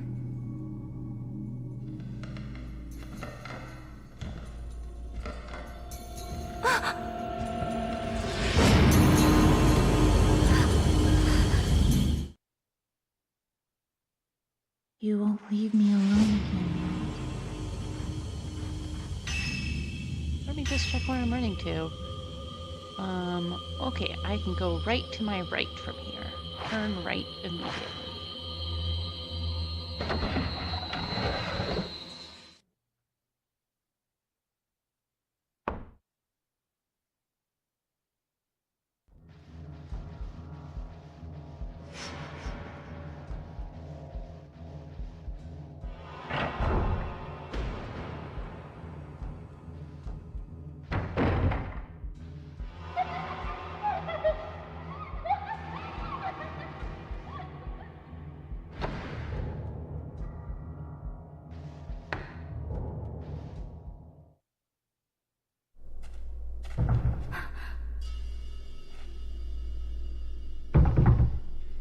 You won't leave me alone again, right? Let me just check where I'm running to. Okay, I can go right to my right from here. Turn right immediately.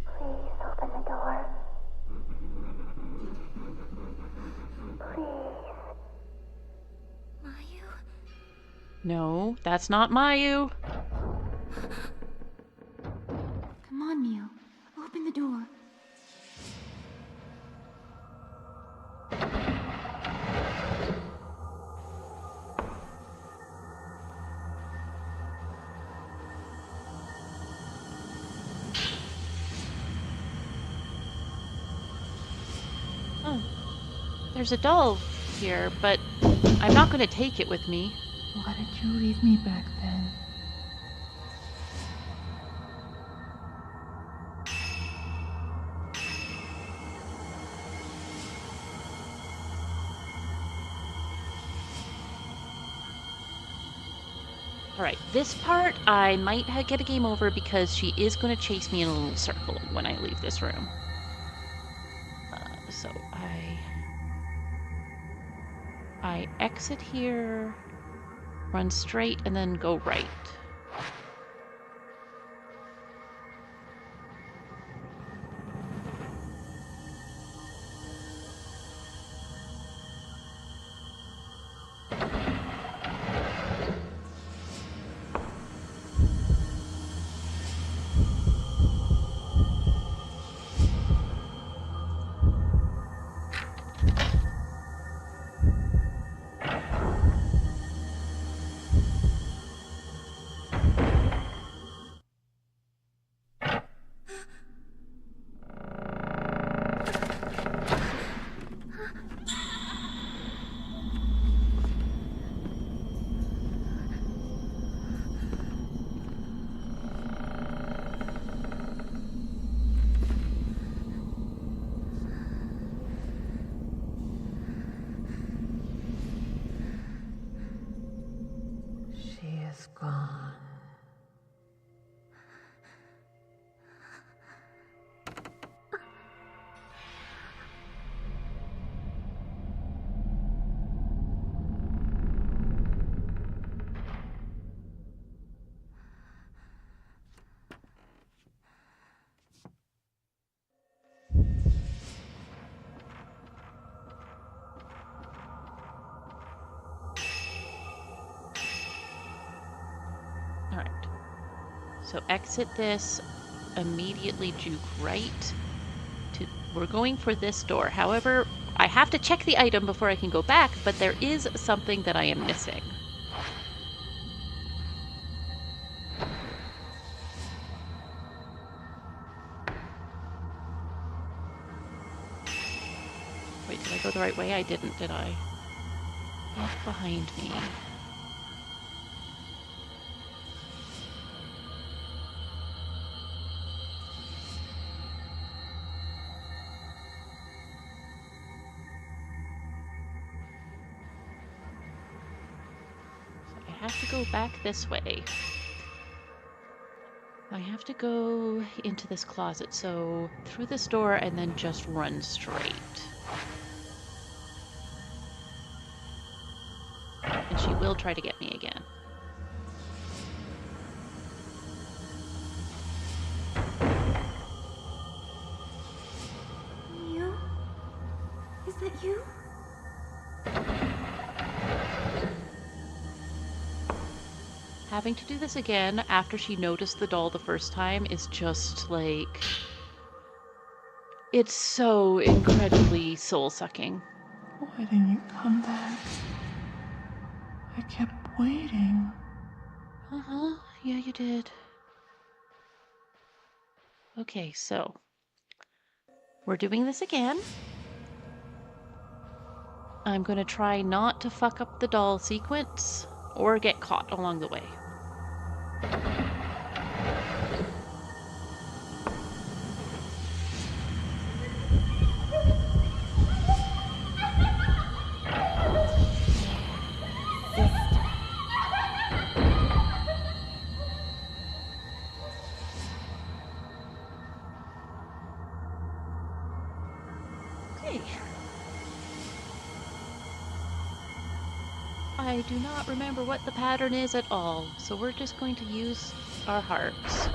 Please open the door. Please. Mayu? No, that's not Mayu. Come on, Mio. Open the door. Oh, there's a doll here, but I'm not going to take it with me. Why did you leave me back then? Alright, this part I might get a game over because she is going to chase me in a little circle when I leave this room. So I exit here, run straight, and then go right. It's gone. Alright. So exit this, immediately juke right. We're going for this door. However, I have to check the item before I can go back, but there is something that I am missing. Wait, did I go the right way? I didn't, did I? Look behind me. I have to go back this way. I have to go into this closet, so through this door and then just run straight. And she will try to get me again. You? Is that you? Having to do this again after she noticed the doll the first time is just like... It's so incredibly soul-sucking. Why didn't you come back? I kept waiting. Uh-huh. Yeah, you did. Okay, so... we're doing this again. I'm going to try not to fuck up the doll sequence or get caught along the way. Okay. I do not remember what the pattern is at all, so we're just going to use our hearts.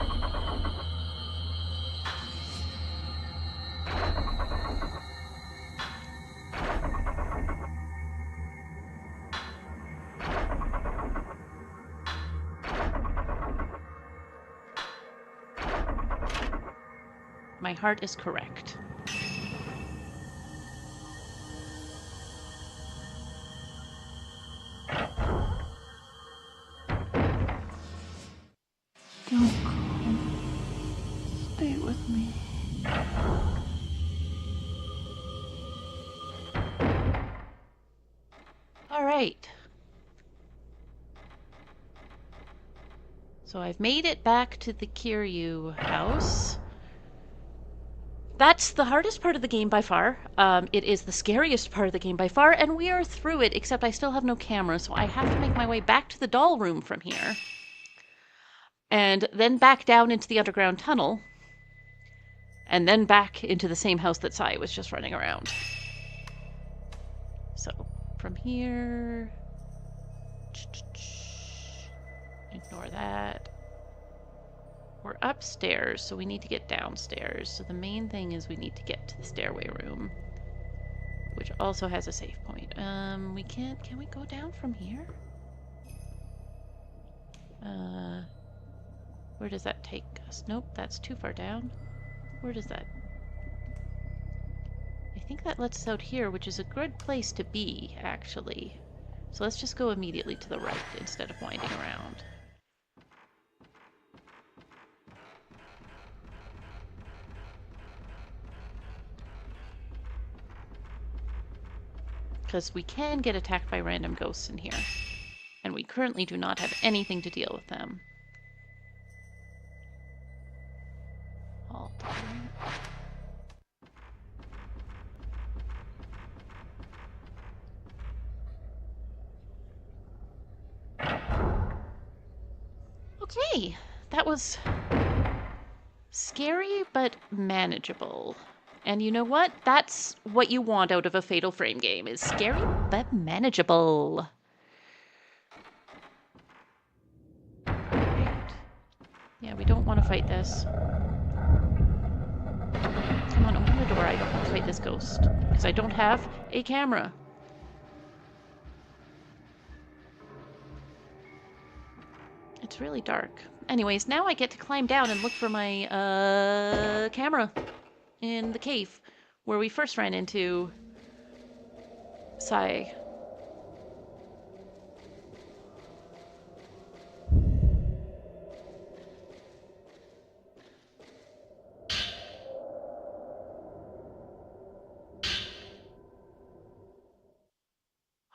My heart is correct. Don't go. Stay with me. All right. So I've made it back to the Kiryu house. That's the hardest part of the game by far. It is the scariest part of the game by far, and we are through it, except I still have no camera, so I have to make my way back to the doll room from here. And then back down into the underground tunnel. And then back into the same house that Sai was just running around. So, from here... ignore that. We're upstairs, so we need to get downstairs. So the main thing is we need to get to the stairway room, which also has a save point. We can't... Can we go down from here? Where does that take us? Nope, that's too far down. Where does that... I think that lets us out here, which is a good place to be, actually. So let's just go immediately to the right instead of winding around. Because we can get attacked by random ghosts in here. And we currently do not have anything to deal with them. Okay, that was scary but manageable. And you know what? That's what you want out of a Fatal Frame game, is scary but manageable. Right. Yeah, we don't want to fight this. Come on, open the door. I don't want to fight this ghost. Because I don't have a camera. It's really dark. Anyways, now I get to climb down and look for my camera in the cave where we first ran into Sai.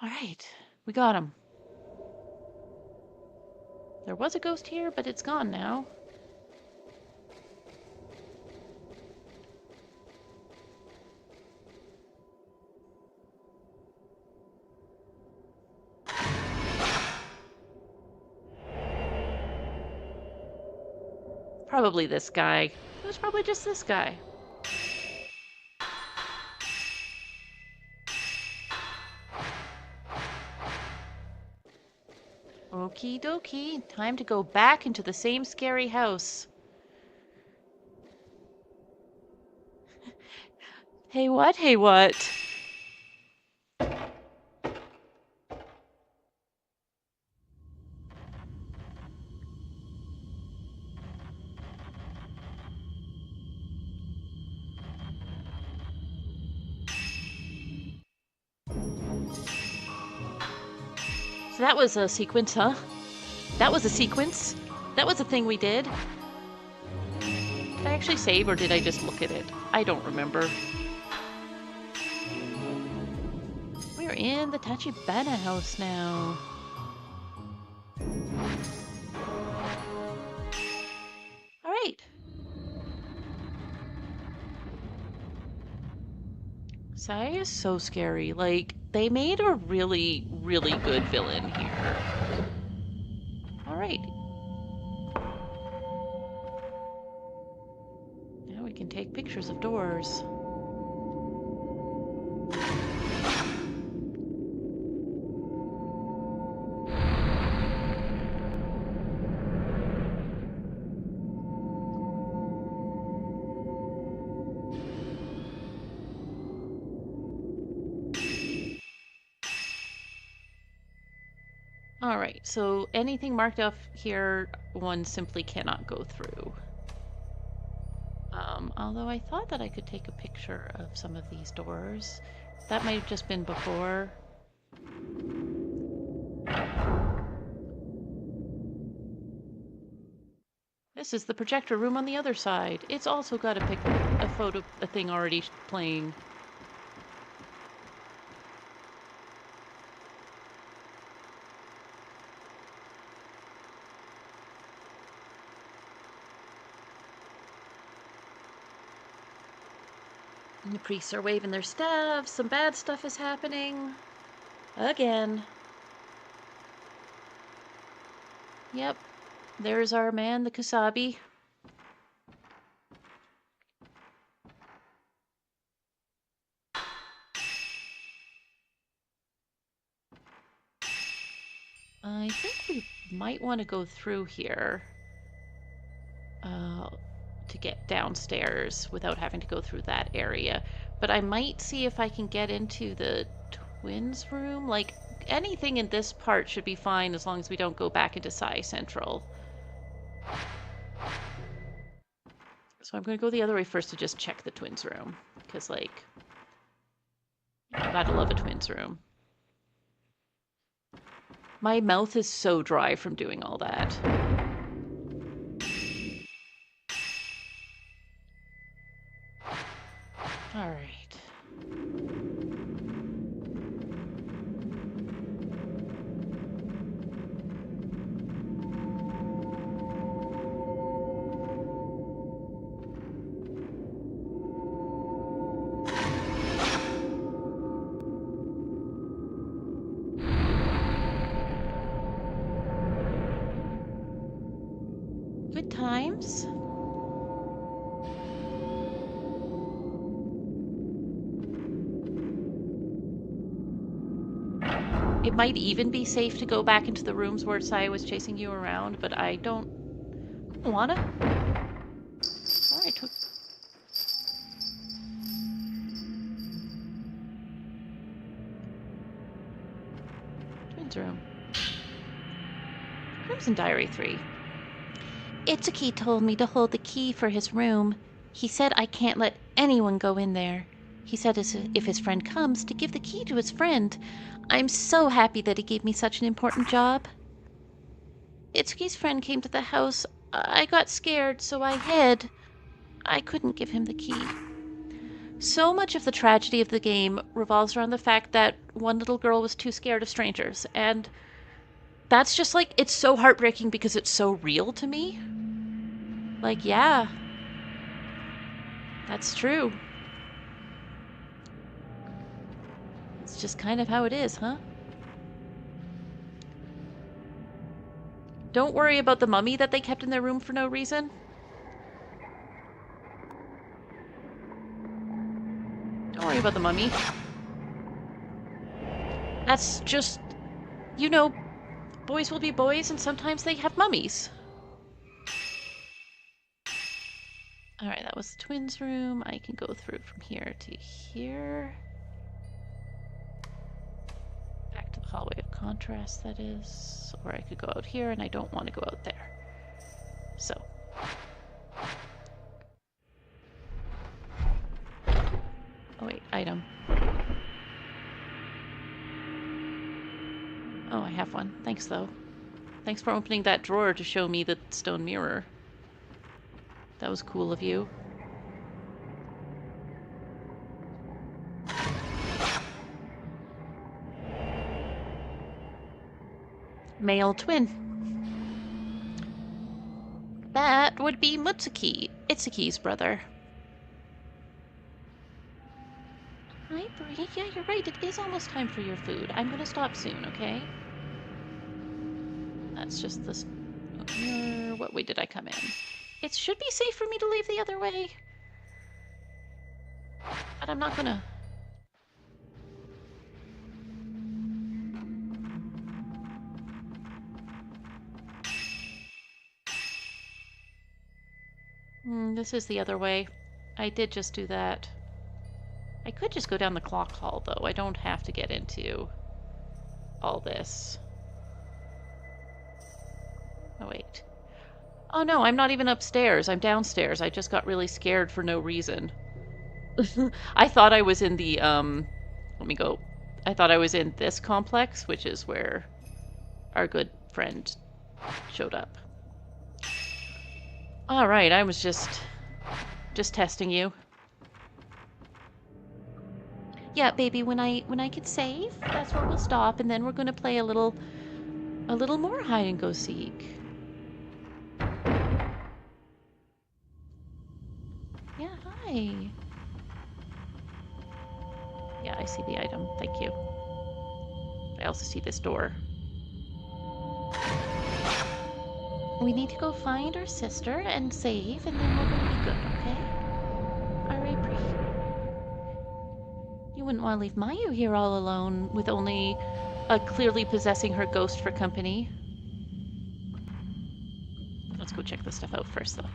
All right, we got him. There was a ghost here, but it's gone now. Probably this guy. It was probably just this guy. Okie dokie. Time to go back into the same scary house. Hey, what? Hey, what? So that was a sequence, huh? That was a sequence? That was a thing we did? Did I actually save or did I just look at it? I don't remember. We're in the Tachibana house now. Alright. Sai is so scary. Like, they made a really, really good villain here. Alright. Now we can take pictures of doors. Alright, so anything marked off here, one simply cannot go through. Although I thought that I could take a picture of some of these doors. That might have just been before. This is the projector room on the other side. It's also got a thing already playing. The priests are waving their staffs. Some bad stuff is happening. Again. Yep. There's our man, the Kusabi. I think we might want to go through here to get downstairs without having to go through that area. But I might see if I can get into the twins' room. Like, anything in this part should be fine as long as we don't go back into Sai Central. So I'm going to go the other way first to just check the twins' room. Because, like, you gotta love a twins' room. My mouth is so dry from doing all that. All right. Good times. It might even be safe to go back into the rooms where Saya was chasing you around, but I don't wanna. Alright. Twins room. Crimson Diary 3. Itsuki told me to hold the key for his room. He said I can't let anyone go in there. He said if his friend comes, to give the key to his friend. I'm so happy that he gave me such an important job. Itsuki's friend came to the house. I got scared, so I hid. I couldn't give him the key. So much of the tragedy of the game revolves around the fact that one little girl was too scared of strangers, and that's just like, it's so heartbreaking because it's so real to me. Like, yeah, that's true. It's just kind of how it is, huh? Don't worry about the mummy that they kept in their room for no reason. Don't worry about the mummy. That's just, you know, boys will be boys and sometimes they have mummies. Alright, that was the twins' room. I can go through from here to here. Back to the hallway of contrast, that is. Or I could go out here, and I don't want to go out there. So. Oh wait, item. Oh, I have one. Thanks, though. Thanks for opening that drawer to show me the stone mirror. That was cool of you. Male twin. That would be Mutsuki, Itsuki's brother. Hi, Brie. Yeah, you're right. It is almost time for your food. I'm gonna stop soon, okay? That's just this. What way did I come in? It should be safe for me to leave the other way. But I'm not gonna. This is the other way. I did just do that. I could just go down the clock hall, though. I don't have to get into all this. Oh, wait. Oh, no, I'm not even upstairs. I'm downstairs. I just got really scared for no reason. I thought I was in the, let me go. I thought I was in this complex, which is where our good friend showed up. All right, I was just testing you. Yeah, baby, when I get safe, that's where we'll stop, and then we're gonna play a little more hide and go seek. Yeah, hi. Yeah, I see the item. Thank you. I also see this door. We need to go find our sister and save, and then we're gonna be good, okay? Alright, Brie. You wouldn't want to leave Mayu here all alone with only clearly possessing her ghost for company. Let's go check this stuff out first, though.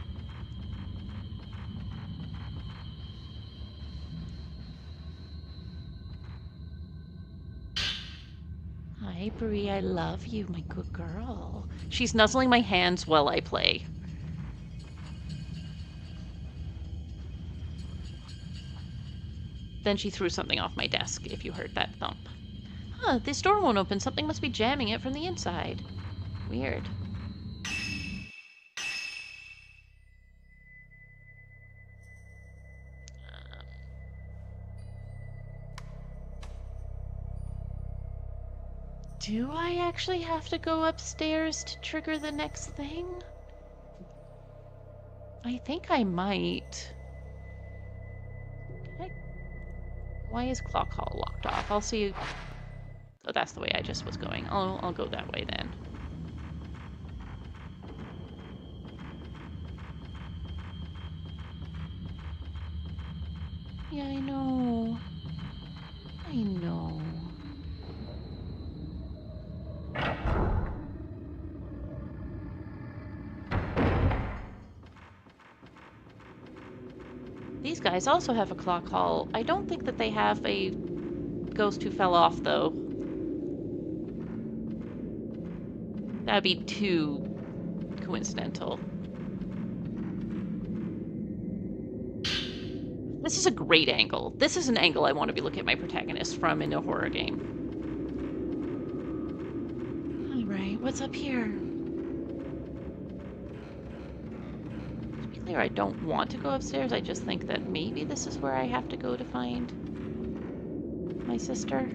Hi, Brie, I love you, my good girl. She's nuzzling my hands while I play. Then she threw something off my desk, if you heard that thump. Huh, this door won't open. Something must be jamming it from the inside. Weird. Do I actually have to go upstairs to trigger the next thing? I think I might. Why is Clock Hall locked off? I'll see. Oh, that's the way I just was going. I'll go that way then. Yeah, I know. I know. These guys also have a clock hall. I don't think that they have a ghost who fell off, though. That'd be too coincidental. This is a great angle. This is an angle I want to be looking at my protagonist from in a horror game. Alright, what's up here? To be clear, I don't want to go upstairs. I just think that maybe this is where I have to go to find my sister.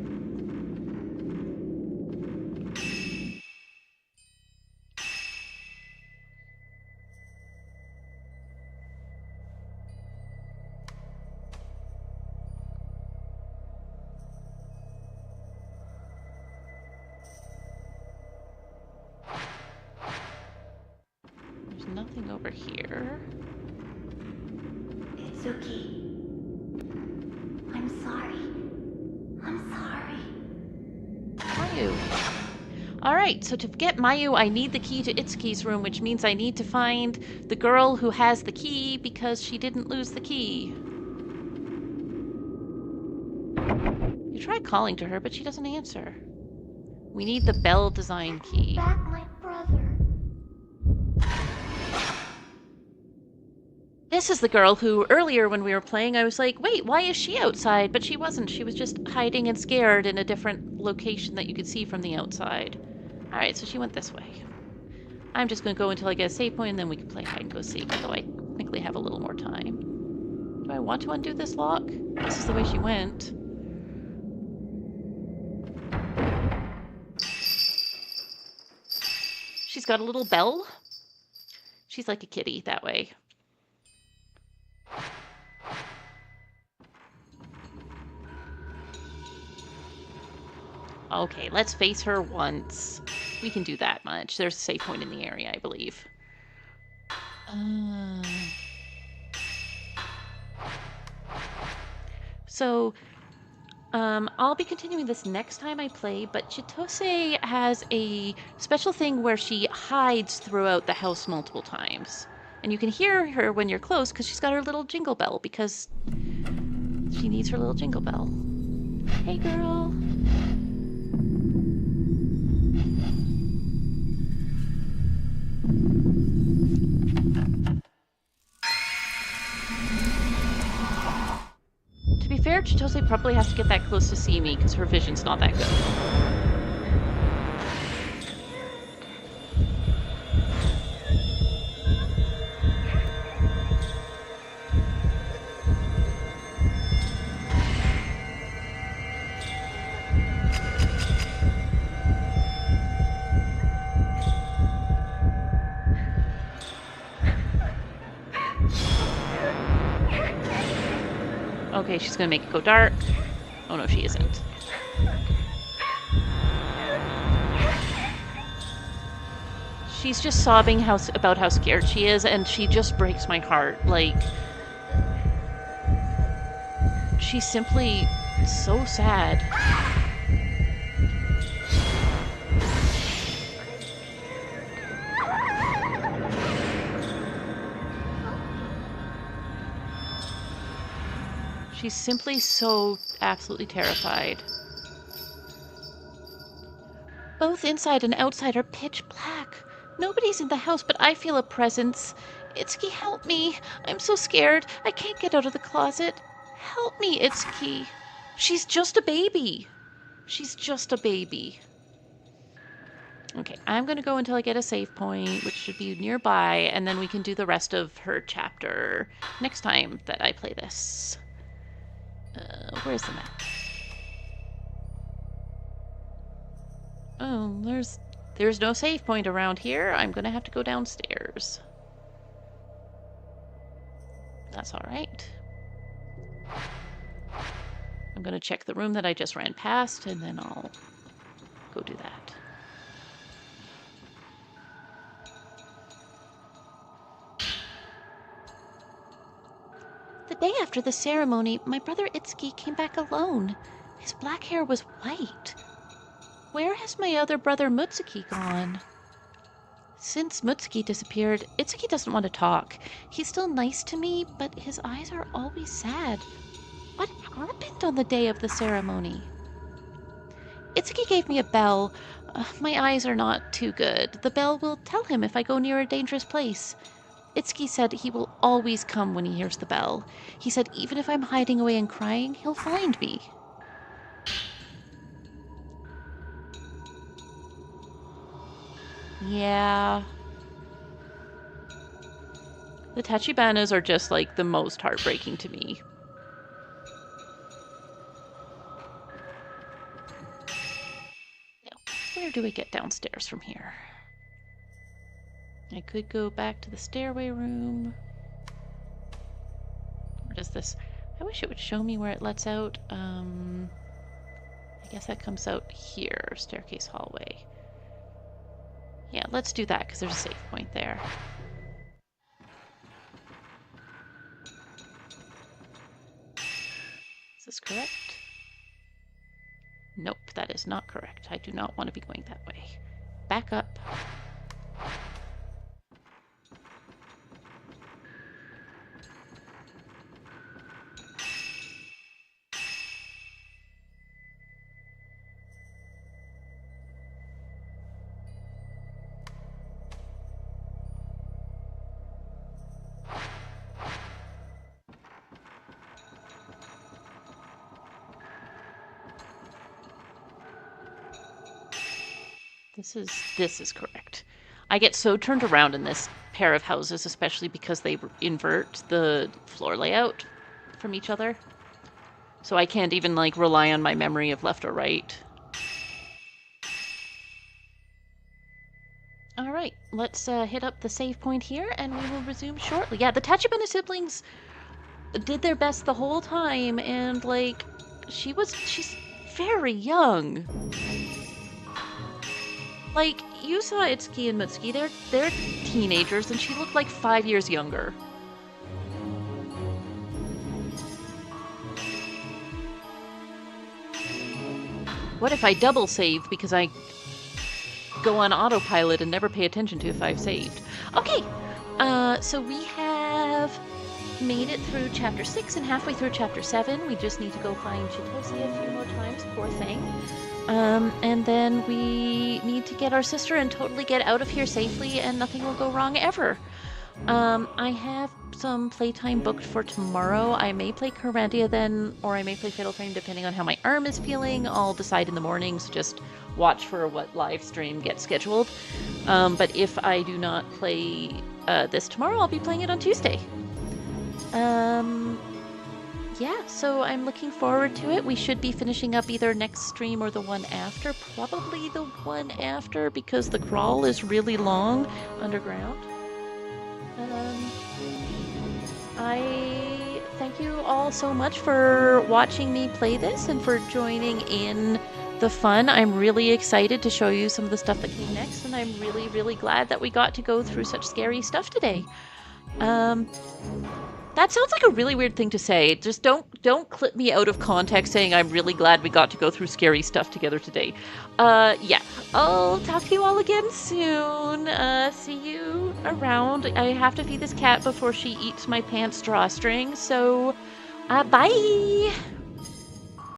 There's nothing over here. Itsuki. I'm sorry. I'm sorry. Mayu. Alright, so to get Mayu, I need the key to Itsuki's room, which means I need to find the girl who has the key because she didn't lose the key. You try calling to her, but she doesn't answer. We need the bell design key. Back my brother. This is the girl who, earlier when we were playing, I was like, wait, why is she outside? But she wasn't. She was just hiding and scared in a different location that you could see from the outside. Alright, so she went this way. I'm just going to go until I get a save point, and then we can play hide and go seek, although I think we have a little more time. Do I want to undo this lock? This is the way she went. She's got a little bell. She's like a kitty that way. Okay, let's face her once. We can do that much. There's a save point in the area, I believe. So, I'll be continuing this next time I play, but Chitose has a special thing where she hides throughout the house multiple times. And you can hear her when you're close because she's got her little jingle bell because she needs her little jingle bell. Hey, girl. To be fair, Chitose probably has to get that close to see me because her vision's not that good. Okay, she's gonna make it go dark. Oh no, she isn't. She's just sobbing about how scared she is, and she just breaks my heart. Like, she's simply so sad. She's simply so absolutely terrified. Both inside and outside are pitch black. Nobody's in the house, but I feel a presence. Itsuki, help me. I'm so scared. I can't get out of the closet. Help me, Itsuki. She's just a baby. She's just a baby. Okay, I'm going to go until I get a save point, which should be nearby, and then we can do the rest of her chapter next time that I play this. Where's the map? Oh, there's no save point around here. I'm gonna have to go downstairs. That's all right. I'm gonna check the room that I just ran past, and then I'll go do that. The day after the ceremony, my brother Itsuki came back alone. His black hair was white. Where has my other brother Mutsuki gone? Since Mutsuki disappeared, Itsuki doesn't want to talk. He's still nice to me, but his eyes are always sad. What happened on the day of the ceremony? Itsuki gave me a bell. My eyes are not too good. The bell will tell him if I go near a dangerous place. Itsuki said he will always come when he hears the bell. He said even if I'm hiding away and crying, he'll find me. Yeah. The Tachibanas are just like the most heartbreaking to me. Now, where do we get downstairs from here? I could go back to the stairway room. Where does this... I wish it would show me where it lets out. I guess that comes out here, staircase hallway. Yeah, let's do that because there's a save point there. Is this correct? Nope, that is not correct. I do not want to be going that way. Back up. This is correct. I get so turned around in this pair of houses, especially because they invert the floor layout from each other. So I can't even like rely on my memory of left or right. All right, let's hit up the save point here and we will resume shortly. Yeah, the Tachibana siblings did their best the whole time, and like she's very young. Like, you saw Itsuki and Mutsuki, they're teenagers, and she looked like 5 years younger. What if I double save because I go on autopilot and never pay attention to if I've saved? Okay, so we have made it through chapter 6 and halfway through chapter 7. We just need to go find Chitose a few more times, poor thing. And then we need to get our sister and totally get out of here safely and nothing will go wrong ever. I have some playtime booked for tomorrow. I may play Kyrandia then, or I may play Fatal Frame depending on how my arm is feeling. I'll decide in the morning, so just watch for what live stream gets scheduled. But if I do not play this tomorrow, I'll be playing it on Tuesday. Yeah, so I'm looking forward to it. We should be finishing up either next stream or the one after. Probably the one after, because the crawl is really long underground. I thank you all so much for watching me play this and for joining in the fun. I'm really excited to show you some of the stuff that came next, and I'm really, really glad that we got to go through such scary stuff today. That sounds like a really weird thing to say. Just don't clip me out of context saying I'm really glad we got to go through scary stuff together today. Yeah, I'll talk to you all again soon. See you around. I have to feed this cat before she eats my pants drawstring, so bye!